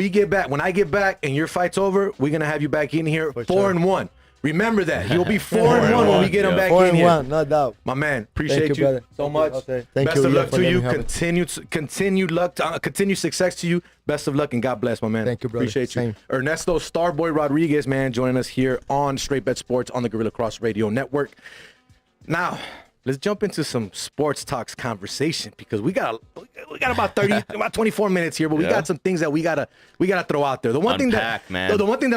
I get back and your fight's over, we're going to have you back in here 4-1. Remember that. He'll be 4-1 when we get him back in here. 4-1, no doubt. My man, appreciate Thank you, brother. so Thank much. you. Okay. Thank Best you, of yeah, luck for to you. letting me have it. Continued luck, continued success to you. Best of luck and God bless, my man. Thank you, brother. Appreciate you. Same. Ernesto Starboy Rodriguez, man, joining us here on Straight Bet Sports on the Gorilla Cross Radio Network. Now, let's jump into some sports talks conversation because we got about 24 minutes here, but we got some things that we gotta throw out there. The one thing that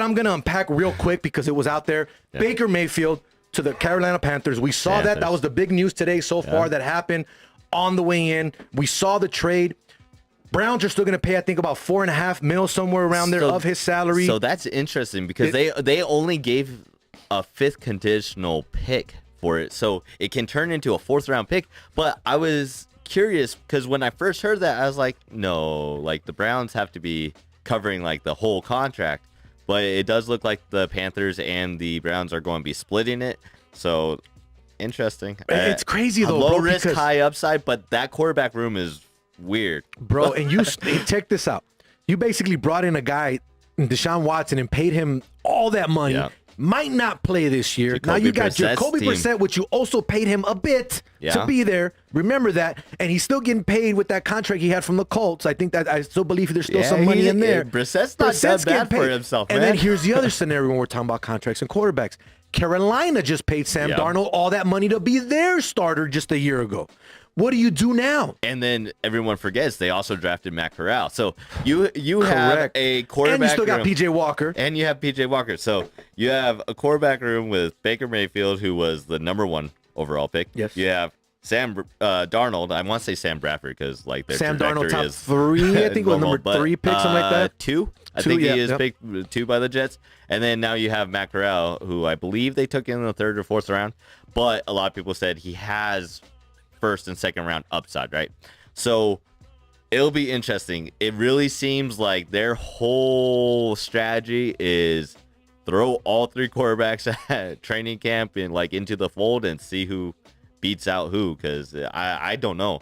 I'm gonna unpack real quick because it was out there. Yeah. Baker Mayfield to the Carolina Panthers. We saw that. That was the big news today so far that happened on the way in. We saw the trade. Browns are still going to pay, I think, about $4.5 million somewhere around there of his salary. So that's interesting because they only gave a 5th conditional pick for it, so it can turn into a 4th round pick. But I was curious because when I first heard that, I was like, no, like the Browns have to be covering like the whole contract. But it does look like the Panthers and the Browns are going to be splitting it. So interesting. It's crazy though, low bro, risk, because high upside, but that quarterback room is weird, bro. And you check this out. You basically brought in a guy, Deshaun Watson, and paid him all that money. Yeah. Might not play this year. Now you got Jacoby Brissett, which you also paid him a bit to be there. Remember that. And he's still getting paid with that contract he had from the Colts. I think that I still believe there's still some money in there. Brissett's not that bad for himself, man. And then here's the other scenario when we're talking about contracts and quarterbacks. Carolina just paid Sam Darnold all that money to be their starter just a year ago. What do you do now? And then everyone forgets they also drafted Matt Corral. So you have a quarterback and you still got room. PJ Walker. And you have PJ Walker. So you have a quarterback room with Baker Mayfield, who was the #1 overall pick. Yes. You have Sam Darnold. I want to say Sam Bradford because like their Sam trajectory Darnold top is 3. I think it was number 3 pick, something like that. 2. I think he is picked 2 by the Jets. And then now you have Matt Corral, who I believe they took in the 3rd or 4th round. But a lot of people said he has 1st and 2nd round upside, right? So it'll be interesting. It really seems like their whole strategy is throw all 3 quarterbacks at training camp and like into the fold and see who beats out who, because I don't know.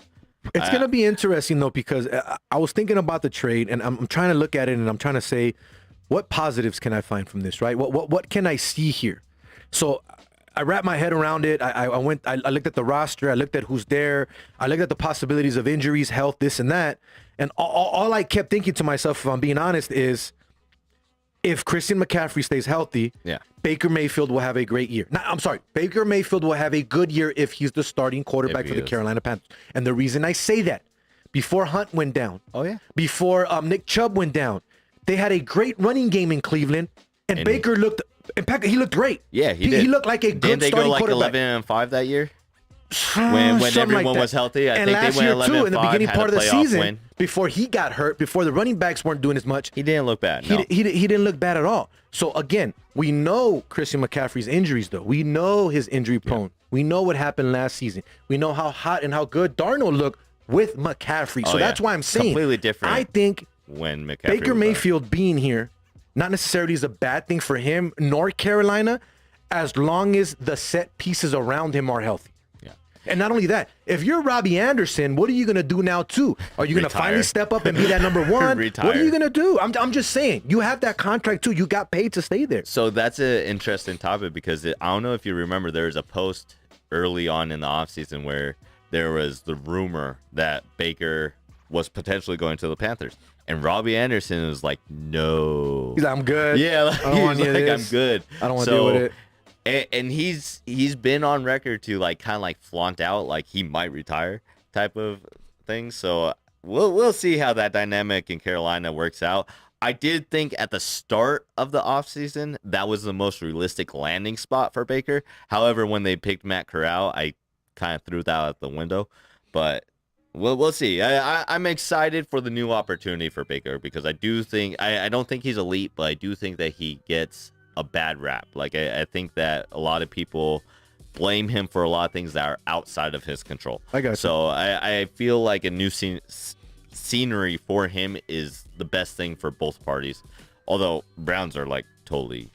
It's going to be interesting, though, because I was thinking about the trade, and I'm trying to look at it, and I'm trying to say, what positives can I find from this, right? What can I see here? So I wrapped my head around it. I looked at the roster. I looked at who's there. I looked at the possibilities of injuries, health, this and that. And all I kept thinking to myself, if I'm being honest, is if Christian McCaffrey stays healthy, Baker Mayfield will have a great year. Baker Mayfield will have a good year if he's the starting quarterback for the Carolina Panthers. And the reason I say that, before Hunt went down, before Nick Chubb went down, they had a great running game in Cleveland, and Baker looked great. Yeah, he did. He looked like a good starting quarterback. Didn't they go like 11-5 that year? When everyone was healthy, I think they went 11-5. Too, in the beginning part of the season, before he got hurt, before the running backs weren't doing as much, he didn't look bad. He didn't look bad at all. So again, we know Christian McCaffrey's injuries, though. We know his injury prone. Yeah. We know what happened last season. We know how hot and how good Darnold looked with McCaffrey. So that's why I'm saying completely different. I think when McCaffrey Baker Mayfield being here, not necessarily is a bad thing for him nor Carolina, as long as the set pieces around him are healthy. And not only that, if you're Robbie Anderson, what are you going to do now, too? Are you going to finally step up and be that #1? What are you going to do? I'm just saying. You have that contract, too. You got paid to stay there. So that's an interesting topic because I don't know if you remember, there was a post early on in the offseason where there was the rumor that Baker was potentially going to the Panthers. And Robbie Anderson was like, no. He's like, I'm good. Yeah, I'm good. I don't want to deal with it. And he's been on record to like kind of like flaunt out like he might retire type of things. So we'll see how that dynamic in Carolina works out. I did think at the start of the offseason that was the most realistic landing spot for Baker. However, when they picked Matt Corral, I kind of threw that out the window. But we'll see. I'm excited for the new opportunity for Baker because I do think I don't think he's elite, but I do think that he gets a bad rap. Like I think that a lot of people blame him for a lot of things that are outside of his control. I got you. So I feel like a new scenery for him is the best thing for both parties. Although Browns are like totally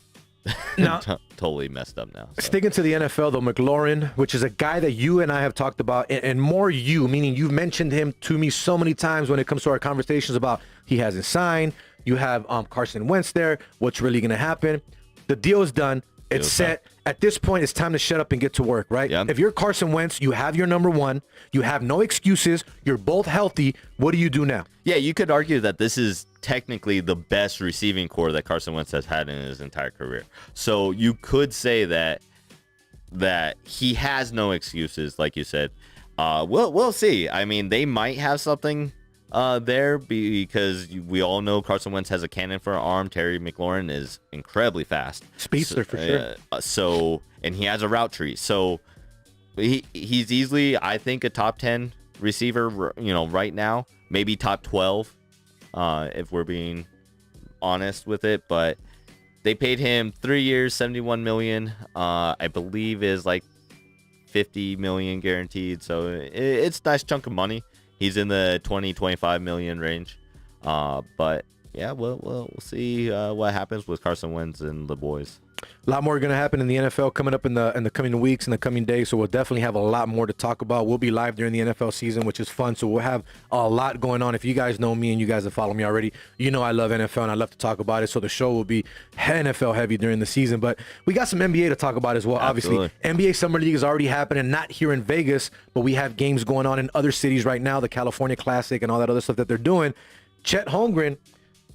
totally messed up now. So. Sticking to the NFL, though, McLaurin, which is a guy that you and I have talked about, and more you, meaning you've mentioned him to me so many times when it comes to our conversations about he hasn't signed. You have Carson Wentz there. What's really going to happen? The deal is done. It's set. At this point, it's time to shut up and get to work, right? Yep. If you're Carson Wentz, you have your number one. You have no excuses. You're both healthy. What do you do now? Yeah, you could argue that this is technically the best receiving core that Carson Wentz has had in his entire career. So you could say that he has no excuses, like you said. We'll see. I mean, they might have something there because we all know Carson Wentz has a cannon for an arm. Terry McLaurin is incredibly fast. Speedster for sure. And he has a route tree. So he's easily, I think, a top 10 receiver, right now. Maybe top 12, if we're being honest with it. But they paid him 3 years, $71 million. I believe is like $50 million guaranteed. So it's a nice chunk of money. He's in the 20-25 million range. But yeah, we'll see what happens with Carson Wentz and the boys. A lot more going to happen in the NFL coming up in the coming weeks and the coming days, so we'll definitely have a lot more to talk about. We'll be live during the NFL season, which is fun, so we'll have a lot going on. If you guys know me and you guys have followed me already, you know I love NFL and I love to talk about it, so the show will be NFL heavy during the season. But we got some NBA to talk about as well, Absolutely. obviously. NBA Summer League is already happening, not here in Vegas, but we have games going on in other cities right now, the California Classic and all that other stuff that they're doing. Chet Holmgren,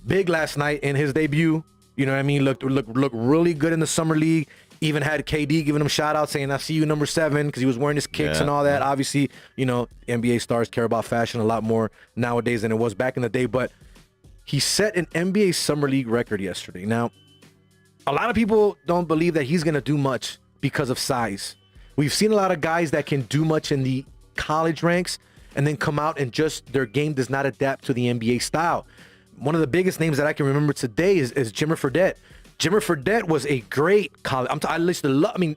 big last night in his debut. You know what I mean? Looked really good in the Summer League. Even had KD giving him shout out saying, I see you number 7, because he was wearing his kicks and all that. Obviously, NBA stars care about fashion a lot more nowadays than it was back in the day. But he set an NBA Summer League record yesterday. Now, a lot of people don't believe that he's going to do much because of size. We've seen a lot of guys that can do much in the college ranks and then come out and just their game does not adapt to the NBA style. One of the biggest names that I can remember today is Jimmer Fredette. Jimmer Fredette was a great college.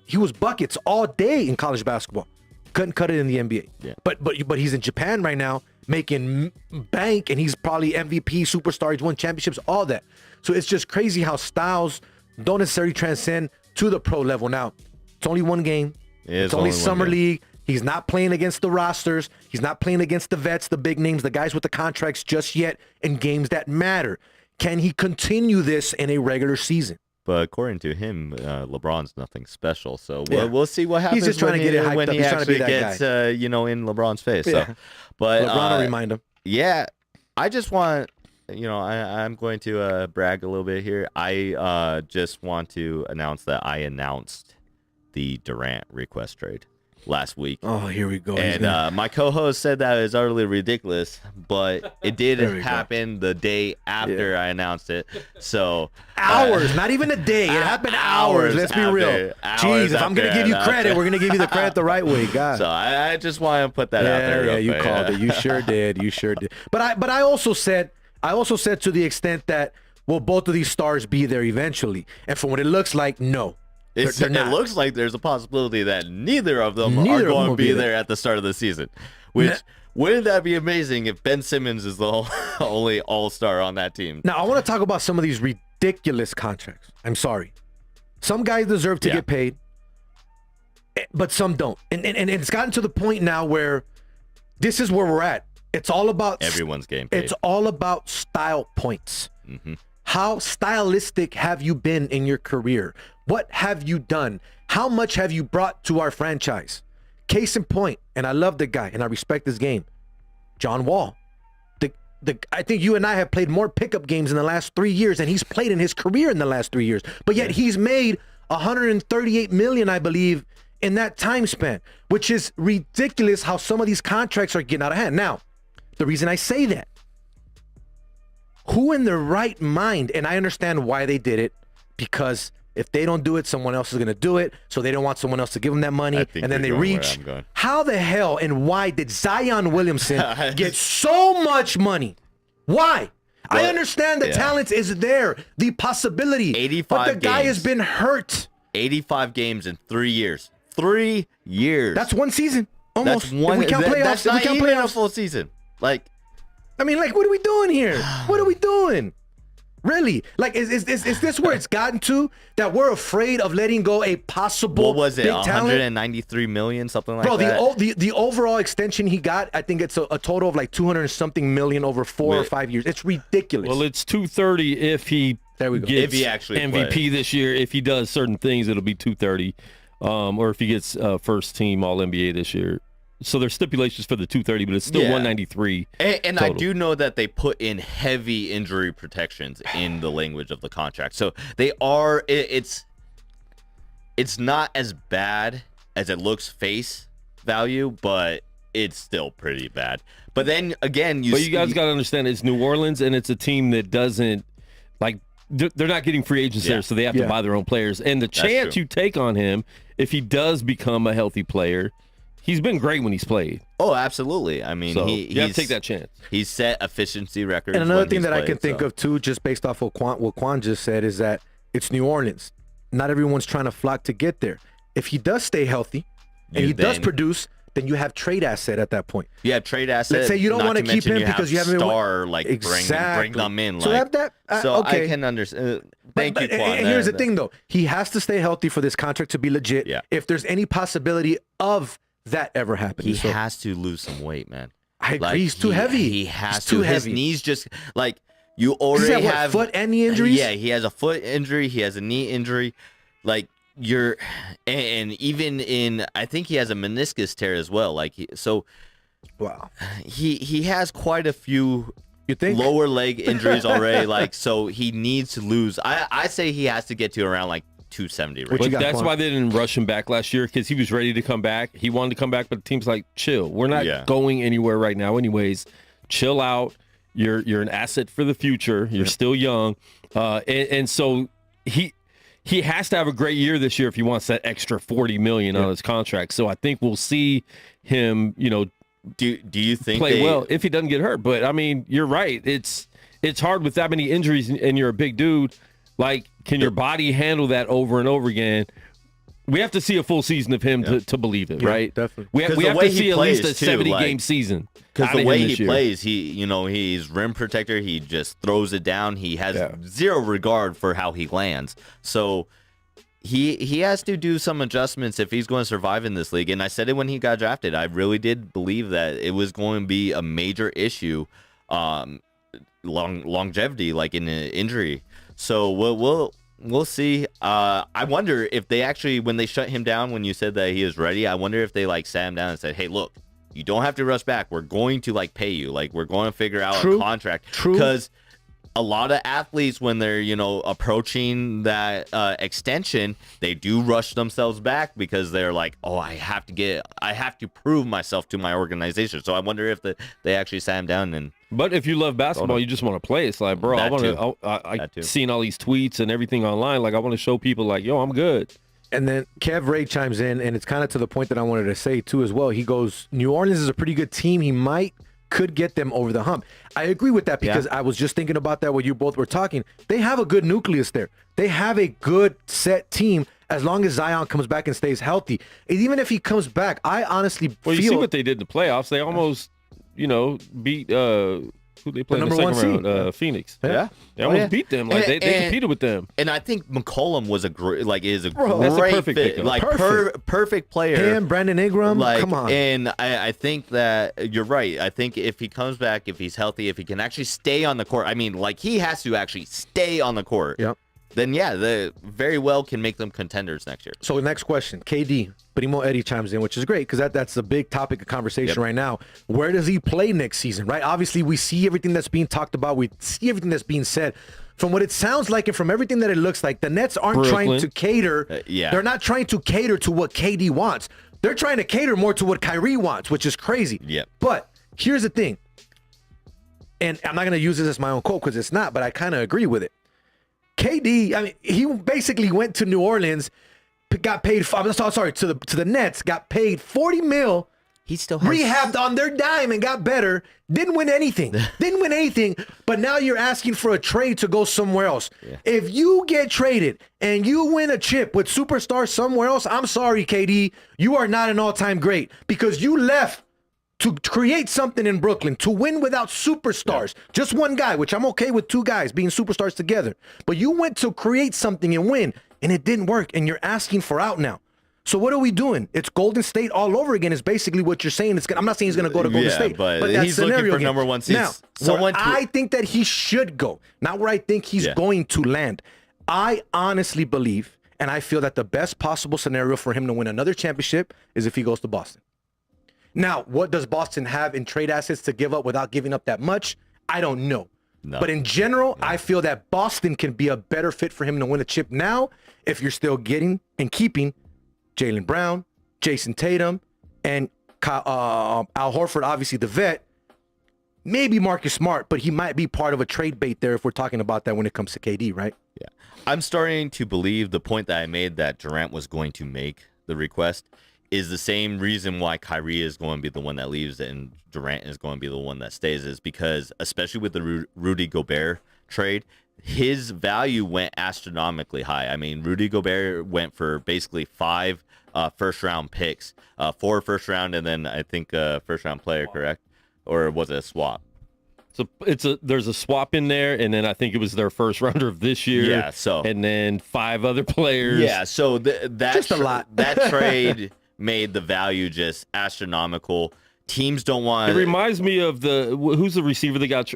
He was buckets all day in college basketball. Couldn't cut it in the NBA. Yeah. But he's in Japan right now making bank, and he's probably MVP, superstar. He's won championships, all that. So it's just crazy how styles don't necessarily transcend to the pro level. Now, it's only one game. It's only Summer League. He's not playing against the rosters. He's not playing against the vets, the big names, the guys with the contracts just yet in games that matter. Can he continue this in a regular season? But according to him, LeBron's nothing special. So we'll see what happens. He's just trying to get it hyped when up. he He's trying to be actually that gets, guy. in LeBron's face. Yeah. So, but LeBron will remind him. Yeah, I just want, I'm going to brag a little bit here. I just want to announce that I announced the Durant request trade last week. Oh, here we go. And my co-host said that is utterly ridiculous, but it did happen the day after I announced it. So hours, not even a day. It happened hours. Let's be real. Jeez, if I'm going to give you credit, we're going to give you the credit the right way. God. So I just want to put that out there. Yeah, you called it. You sure did. You sure did. But I also said to the extent that will both of these stars be there eventually? And from what it looks like, no. It looks like there's a possibility that neither of them are going to be there at the start of the season. Which, wouldn't that be amazing if Ben Simmons is the only all-star on that team? Now, I want to talk about some of these ridiculous contracts. I'm sorry. Some guys deserve to get paid, but some don't. And it's gotten to the point now where this is where we're at. It's all about... Everyone's getting paid. It's all about style points. Mm-hmm. How stylistic have you been in your career? What have you done? How much have you brought to our franchise? Case in point, and I love the guy, and I respect his game, John Wall. I think you and I have played more pickup games in the last 3 years than he's played in his career in the last 3 years. But yet he's made $138 million, I believe, in that time span, which is ridiculous how some of these contracts are getting out of hand. Now, The reason I say that, who in their right mind, and I understand why they did it, because if they don't do it, someone else is going to do it, so they don't want someone else to give them that money, and then they reach. How the hell and why did Zion Williamson get so much money? Why? Well, I understand the talent is there, the possibility, 85 but the guy has been hurt. 85 games in 3 years. 3 years. That's one season, almost. That's one. If we count playoffs, that's not if we count even playoffs. a full season. Like, I mean, like, what are we doing here? What are we doing? Really? Like, is this where it's gotten to, that we're afraid of letting go a possible what was it? big talent? 193 million, something like that. Bro, the overall extension he got, I think it's a total of like 200 and something million over 4 or 5 years. It's ridiculous. Well, it's 230 if he gets if he actually MVP plays. this year. If he does certain things, it'll be 230. Or if he gets first team All NBA this year. So there's stipulations for the 230, but it's still 193. And I do know that they put in heavy injury protections in the language of the contract. So they are. It's not as bad as it looks face value, but it's still pretty bad. But then again, you guys got to understand, it's New Orleans, and it's a team that doesn't like. They're not getting free agents there, so they have to buy their own players. And the chance you take on him, if he does become a healthy player. He's been great when he's played. Oh, absolutely. I mean, you have to take that chance. He's set efficiency records. And another thing that I can think of too, just based off of what Quan just said, is that it's New Orleans. Not everyone's trying to flock to get there. If he does stay healthy and he does produce, then you have trade asset at that point. Yeah, trade asset. Let's say you don't want to keep him because you haven't bring them in. So like, okay. I can understand. Thank you, Quan. And here's the thing, though. He has to stay healthy for this contract to be legit. Yeah. If there's any possibility of that ever happening. He has to lose some weight, man. I agree. He's too heavy. He has to. His knees just like you already have foot and knee injuries. Yeah, he has a foot injury. He has a knee injury. Like and even in, I think he has a meniscus tear as well. Like wow. He has quite a few. You think? Lower leg injuries already. Like, so he needs to lose. I say he has to get to around like 270. Right? But that's why they didn't rush him back last year, because he was ready to come back. He wanted to come back, but the team's like, chill. We're not going anywhere right now anyways. Chill out. You're an asset for the future. You're still young. And so he has to have a great year this year if he wants that extra $40 million on his contract. So I think we'll see him, do you think play well if he doesn't get hurt. But I mean, you're right. It's hard with that many injuries and you're a big dude. Like, can your body handle that over and over again? We have to see a full season of him to believe it, right? Definitely. We have to see at least a 70-game season. Because the way he plays, he's rim protector. He just throws it down. He has zero regard for how he lands. So he has to do some adjustments if he's going to survive in this league. And I said it when he got drafted. I really did believe that it was going to be a major issue, longevity, like in an injury. So we'll see. I wonder if they actually, when they shut him down, when you said that he is ready, I wonder if they like sat him down and said, hey, look, you don't have to rush back. We're going to like pay you. Like, we're going to figure out a contract. Because a lot of athletes, when they're, approaching that extension, they do rush themselves back because they're like, oh, I have to prove myself to my organization. So I wonder if they actually sat him down and. But if you love basketball, you just want to play. It's like, bro, I've seen all these tweets and everything online. Like, I want to show people, like, yo, I'm good. And then Kev Ray chimes in, and it's kind of to the point that I wanted to say, too, as well. He goes, New Orleans is a pretty good team. He could get them over the hump. I agree with that because I was just thinking about that when you both were talking. They have a good nucleus there. They have a good set team as long as Zion comes back and stays healthy. And even if he comes back, I honestly feel... You see what they did in the playoffs. They almost... beat who they played in the second round, Phoenix. Yeah. They almost beat them. Like they competed with them. And I think McCollum was a great, that's a great perfect fit. pickup. Like perfect player. Him, Brandon Ingram, come on. And I think that you're right. I think if he comes back, if he's healthy, if he can actually stay on the court, I mean, like, he has to actually stay on the court. Yep. Then they very well can make them contenders next year. So next question, KD, Primo Eddie chimes in, which is great because that's a big topic of conversation right now. Where does he play next season, right? Obviously, we see everything that's being talked about. We see everything that's being said. From what it sounds like and from everything that it looks like, the Nets aren't trying to cater. They're not trying to cater to what KD wants. They're trying to cater more to what Kyrie wants, which is crazy. Yeah. But here's the thing. and I'm not going to use this as my own quote because it's not, but I kind of agree with it. KD, I mean, he basically went to New Orleans, got paid, to the Nets, got paid $40 million. He still has... rehabbed on their dime and got better. Didn't win anything. But now you're asking for a trade to go somewhere else. Yeah. If you get traded and you win a chip with superstars somewhere else, I'm sorry, KD, you are not an all-time great because you left to create something in Brooklyn, to win without superstars. Yeah. Just one guy, which I'm okay with two guys being superstars together. But you went to create something and win, and it didn't work, and you're asking for out now. So what are we doing? It's Golden State all over again is basically what you're saying. I'm not saying he's going to go to Golden State. But that he's looking for number one seeds. Now, I think that he should go, not where I think he's going to land. I honestly believe, and I feel that the best possible scenario for him to win another championship is if he goes to Boston. Now, what does Boston have in trade assets to give up without giving up that much? I don't know. No. But in general, I feel that Boston can be a better fit for him to win a chip now if you're still getting and keeping Jaylen Brown, Jason Tatum, and Al Horford, obviously the vet. Maybe Marcus Smart, but he might be part of a trade bait there if we're talking about that when it comes to KD, right? Yeah. I'm starting to believe the point that I made that Durant was going to make the request is the same reason why Kyrie is going to be the one that leaves and Durant is going to be the one that stays, is because, especially with the Rudy Gobert trade, his value went astronomically high. I mean, Rudy Gobert went for basically 5 first-round picks, 4 first-round, and then I think a first-round player, correct? Or was it a swap? So there's a swap in there, and then I think it was their first rounder of this year. Yeah, so and then 5 other players. Yeah, so that just a lot. That trade made the value just astronomical. Teams don't want. It reminds me of who's the receiver that got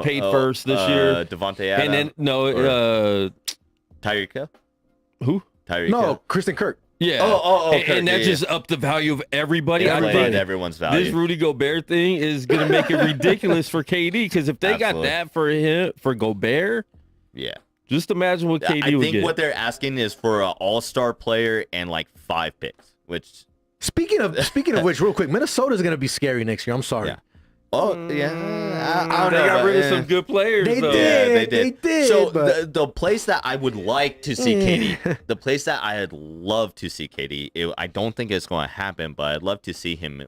paid first this year? Devontae Adams. And then Tyreek Hill. Who? Tyreek No, Hill. Kristen Kirk. Yeah. And that just upped the value of everybody. I think everyone's value. This Rudy Gobert thing is going to make it ridiculous for KD, because if they got that for Gobert, yeah. Just imagine what KD would get. I think what they're asking is for an all-star player and like 5 picks, which... Speaking of which, real quick, Minnesota's going to be scary next year. I'm sorry. Yeah. Oh, yeah. I don't know. They got rid of some good players, They though. did. So but... the place that I would like to see KD, the place that I'd love to see KD, I don't think it's going to happen, but I'd love to see him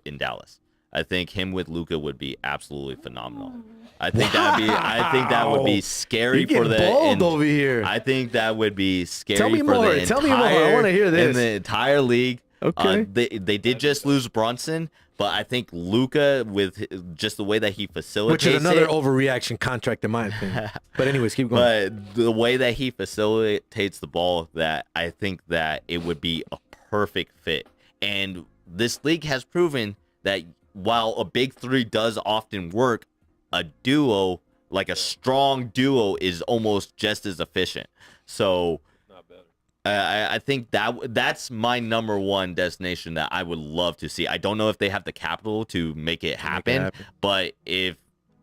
in Dallas. I think him with Luka would be absolutely phenomenal. I think that would be scary for the bold over here. I think that would be scary. Tell me more. I want to hear this. In the entire league. Okay. They did just lose Brunson, but I think Luka, with just the way that he facilitates, which is another overreaction contract in my opinion. But anyways, keep going. But the way that he facilitates the ball, that I think that it would be a perfect fit. And this league has proven that while a big three does often work, a duo, like a strong duo, is almost just as efficient. So I think that's my number one destination that I would love to see. I don't know if they have the capital to make it happen, but if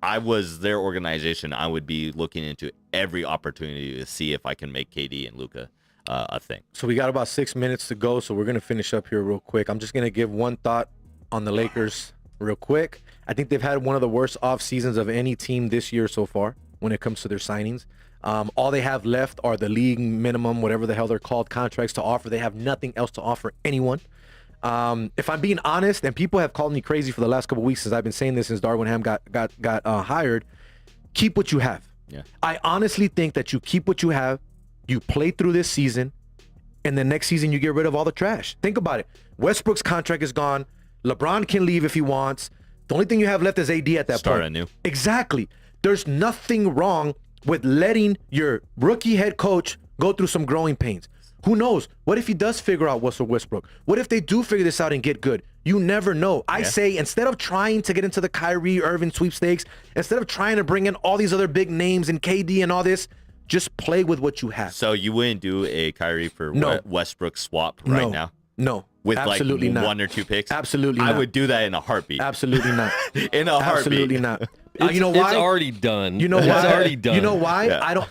I was their organization, I would be looking into every opportunity to see if I can make KD and Luka a thing. So we got about 6 minutes to go, so we're going to finish up here real quick. I'm just going to give one thought on the Lakers real quick. I think they've had one of the worst off seasons of any team this year so far when it comes to their signings. All they have left are the league minimum, whatever the hell they're called, contracts to offer. They have nothing else to offer anyone. If I'm being honest, and people have called me crazy for the last couple of weeks since I've been saying this since Darvin Ham got hired, keep what you have. Yeah. I honestly think that you keep what you have, you play through this season, and then next season you get rid of all the trash. Think about it. Westbrook's contract is gone. LeBron can leave if he wants. The only thing you have left is AD at that point. Start anew. Exactly. There's nothing wrong with letting your rookie head coach go through some growing pains. Who knows? What if he does figure out Russell Westbrook? What if they do figure this out and get good? You never know. I say, instead of trying to get into the Kyrie Irving sweepstakes, instead of trying to bring in all these other big names and KD and all this, just play with what you have. So you wouldn't do a Kyrie for Westbrook swap right now? No. With absolutely like not. 1 or 2 picks? Absolutely not. I would do that in a heartbeat. Absolutely not. In a heartbeat. Absolutely not. You know why? It's already done. You know why? It's already done. You know why? Yeah.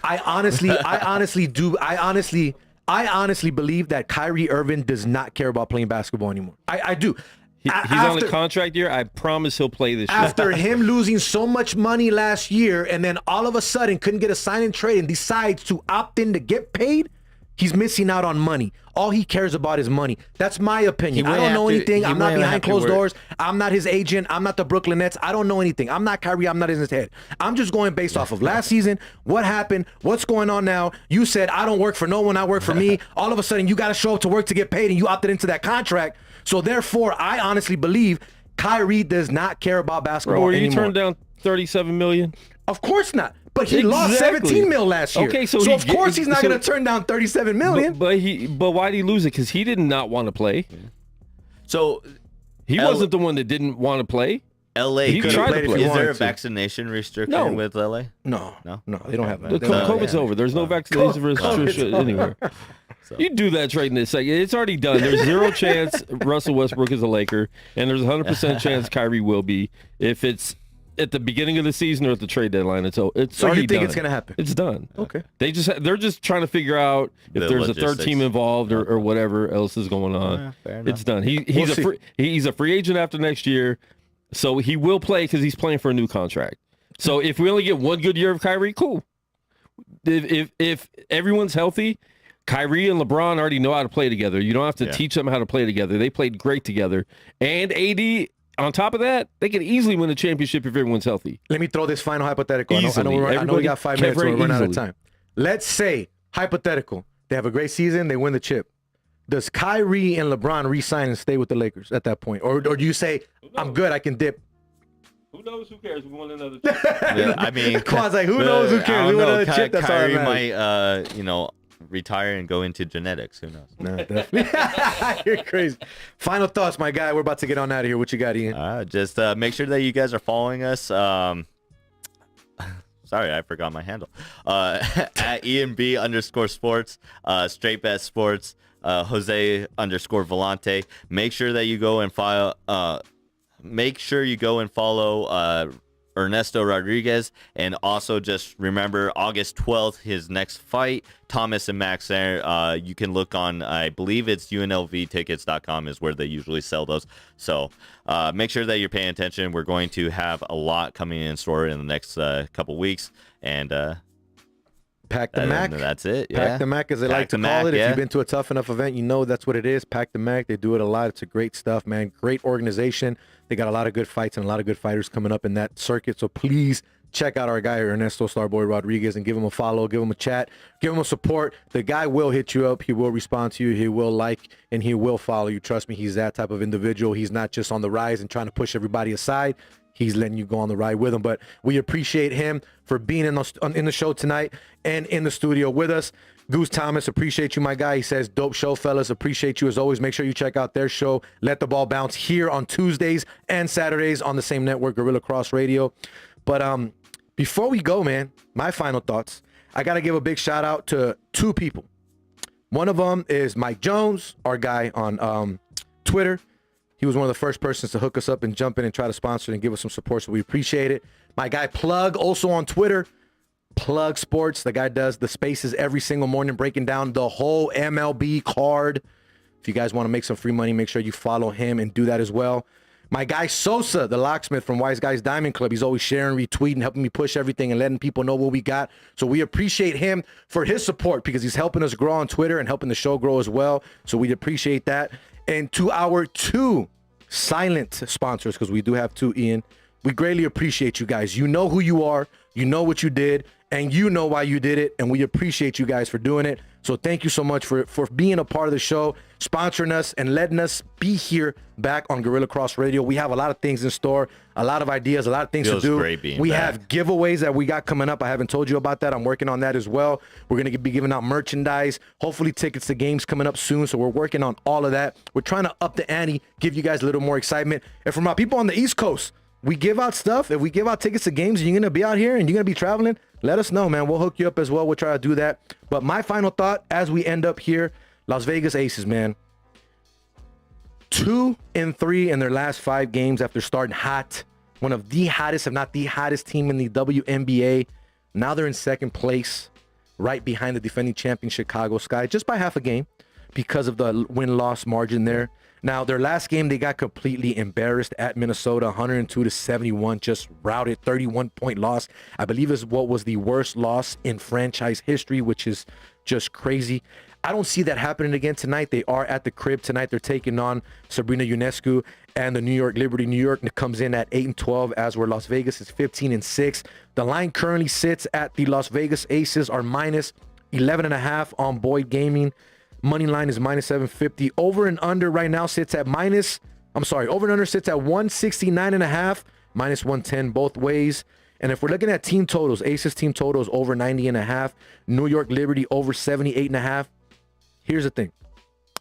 I honestly believe that Kyrie Irving does not care about playing basketball anymore. I do. He's on a contract year. I promise he'll play this year. After him losing so much money last year, and then all of a sudden couldn't get a sign and trade and decides to opt in to get paid, he's missing out on money. All he cares about is money. That's my opinion. I don't know anything. I'm not behind closed doors. I'm not his agent. I'm not the Brooklyn Nets. I don't know anything. I'm not Kyrie. I'm not in his head. I'm just going based off of last season, what happened, what's going on now. You said, I don't work for no one. I work for me. All of a sudden, you got to show up to work to get paid, and you opted into that contract. So therefore, I honestly believe Kyrie does not care about basketball anymore. You turned down $37 million? Of course not. But he lost $17 million last year. Okay, so of course he's not going to turn down $37 million. But why did he lose it? Because he did not want to play. So he wasn't the one that didn't want to play. LA, he tried to play. Is there a vaccination restriction with LA? No, they don't have that. COVID's over. There's no vaccination restriction anywhere. So. You do that trade in a second. It's already done. There's 0 chance Russell Westbrook is a Laker, and there's 100% chance Kyrie will be. If it's at the beginning of the season or at the trade deadline, it's already done. So you think it's going to happen? It's done. Okay. They're just trying to figure out if there's a third team involved or whatever else is going on. It's done. He's a free agent after next year, so he will play because he's playing for a new contract. So if we only get one good year of Kyrie, cool. If everyone's healthy, Kyrie and LeBron already know how to play together. You don't have to teach them how to play together. They played great together. And AD, on top of that, they can easily win a championship if everyone's healthy. Let me throw this final hypothetical. I know we got 5 minutes, so we're running out of time. Let's say, hypothetical, they have a great season, they win the chip. Does Kyrie and LeBron re-sign and stay with the Lakers at that point? Or do you say, I'm good, I can dip? Who knows? Who cares? We won another chip. I mean, Kwan's like, who knows? Who cares? We won another chip. That's Kyrie all that might, retire and go into genetics. Who knows? No, definitely. You're crazy. Final thoughts, my guy. We're about to get on out of here. What you got, Ian? Just make sure that you guys are following us. Sorry, I forgot my handle. At ENB_sports, Straight Bet Sports, Jose_Volante. Make sure that you go and follow Ernesto Rodriguez, and also just remember August 12th, his next fight, Thomas and Max there. You can look on, I believe it's UNLVtickets.com is where they usually sell those. So make sure that you're paying attention. We're going to have a lot coming in store in the next couple weeks, and Pack the Mac. That's it. Pack the Mac, as they like to call it. If you've been to a tough enough event, you know that's what it is. Pack the Mac. They do it a lot. It's a great stuff, man. Great organization. They got a lot of good fights and a lot of good fighters coming up in that circuit. So please check out our guy, Ernesto Starboy Rodriguez, and give him a follow, give him a chat, give him a support. The guy will hit you up. He will respond to you. He will like, and he will follow you. Trust me, he's that type of individual. He's not just on the rise and trying to push everybody aside. He's letting you go on the ride with him. But we appreciate him for being in the show tonight and in the studio with us. Goose Thomas, appreciate you, my guy. He says, dope show, fellas. Appreciate you as always. Make sure you check out their show, Let the Ball Bounce, here on Tuesdays and Saturdays on the same network, Gorilla Cross Radio. But before we go, man, my final thoughts. I got to give a big shout out to 2 people. One of them is Mike Jones, our guy on Twitter. He was one of the first persons to hook us up and jump in and try to sponsor and give us some support, so we appreciate it. My guy Plug, also on Twitter, Plug Sports. The guy does the spaces every single morning, breaking down the whole MLB card. If you guys want to make some free money, make sure you follow him and do that as well. My guy Sosa, the locksmith from Wise Guys Diamond Club, he's always sharing, retweeting, helping me push everything and letting people know what we got. So we appreciate him for his support because he's helping us grow on Twitter and helping the show grow as well. So we appreciate that. And to our 2 silent sponsors, because we do have 2, Ian, we greatly appreciate you guys. You know who you are, you know what you did, and you know why you did it, and we appreciate you guys for doing it. So thank you so much for being a part of the show, sponsoring us, and letting us be here back on Gorilla Cross Radio. We have a lot of things in store, a lot of ideas, a lot of things to do. We have giveaways that we got coming up. I haven't told you about that. I'm working on that as well. We're going to be giving out merchandise, hopefully tickets to games coming up soon. So we're working on all of that. We're trying to up the ante, give you guys a little more excitement. And for my people on the East Coast, we give out stuff. If we give out tickets to games and you're going to be out here and you're going to be traveling, let us know, man. We'll hook you up as well. We'll try to do that. But my final thought as we end up here, Las Vegas Aces, man. 2-3 in their last 5 games after starting hot. One of the hottest, if not the hottest team in the WNBA. Now they're in second place, right behind the defending champion Chicago Sky, just by half a game because of the win-loss margin there. Now, their last game, they got completely embarrassed at Minnesota, 102-71, just routed, 31-point loss. I believe is what was the worst loss in franchise history, which is just crazy. I don't see that happening again tonight. They are at the crib tonight. They're taking on Sabrina Ionescu and the New York Liberty. New York comes in at 8-12, as where Las Vegas is 15-6. The line currently sits at the Las Vegas Aces are minus 11.5 on Boyd Gaming. Money line is minus 750. Over and under right now sits at over and under sits at 169.5, minus 110 both ways. And if we're looking at team totals, Aces team totals over 90.5, New York Liberty over 78.5. Here's the thing.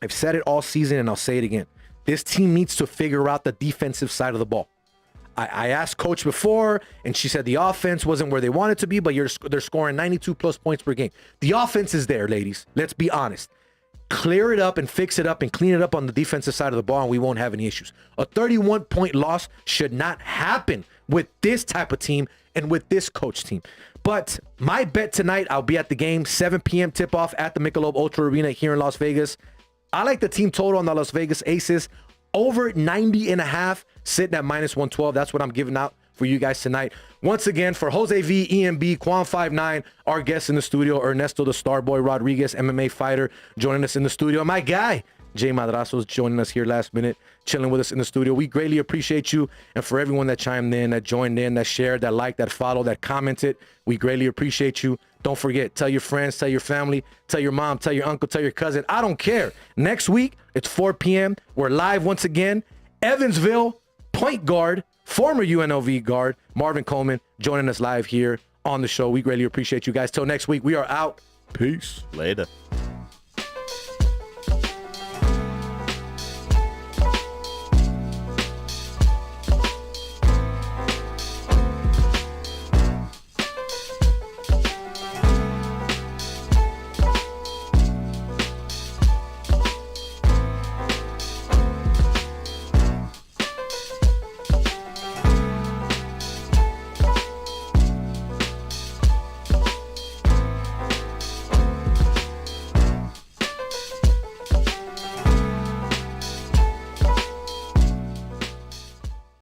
I've said it all season and I'll say it again. This team needs to figure out the defensive side of the ball. I asked coach before and she said the offense wasn't where they wanted to be, but they're scoring 92 plus points per game. The offense is there, ladies. Let's be honest. Clear it up and fix it up and clean it up on the defensive side of the ball and we won't have any issues. A 31-point loss should not happen with this type of team and with this coach team. But my bet tonight, I'll be at the game, 7 p.m. tip-off at the Michelob Ultra Arena here in Las Vegas. I like the team total on the Las Vegas Aces. Over 90.5, sitting at minus 112. That's what I'm giving out for you guys tonight. Once again, for Jose V, EMB, Quan59, our guest in the studio, Ernesto the Starboy Rodriguez, MMA fighter, joining us in the studio. My guy, Jay Madrazo's joining us here last minute, chilling with us in the studio. We greatly appreciate you. And for everyone that chimed in, that joined in, that shared, that liked, that followed, that commented, we greatly appreciate you. Don't forget, tell your friends, tell your family, tell your mom, tell your uncle, tell your cousin. I don't care. Next week, it's 4 p.m. We're live once again. Evansville, point guard, former UNLV guard, Marvin Coleman, joining us live here on the show. We greatly appreciate you guys. Till next week, we are out. Peace. Later.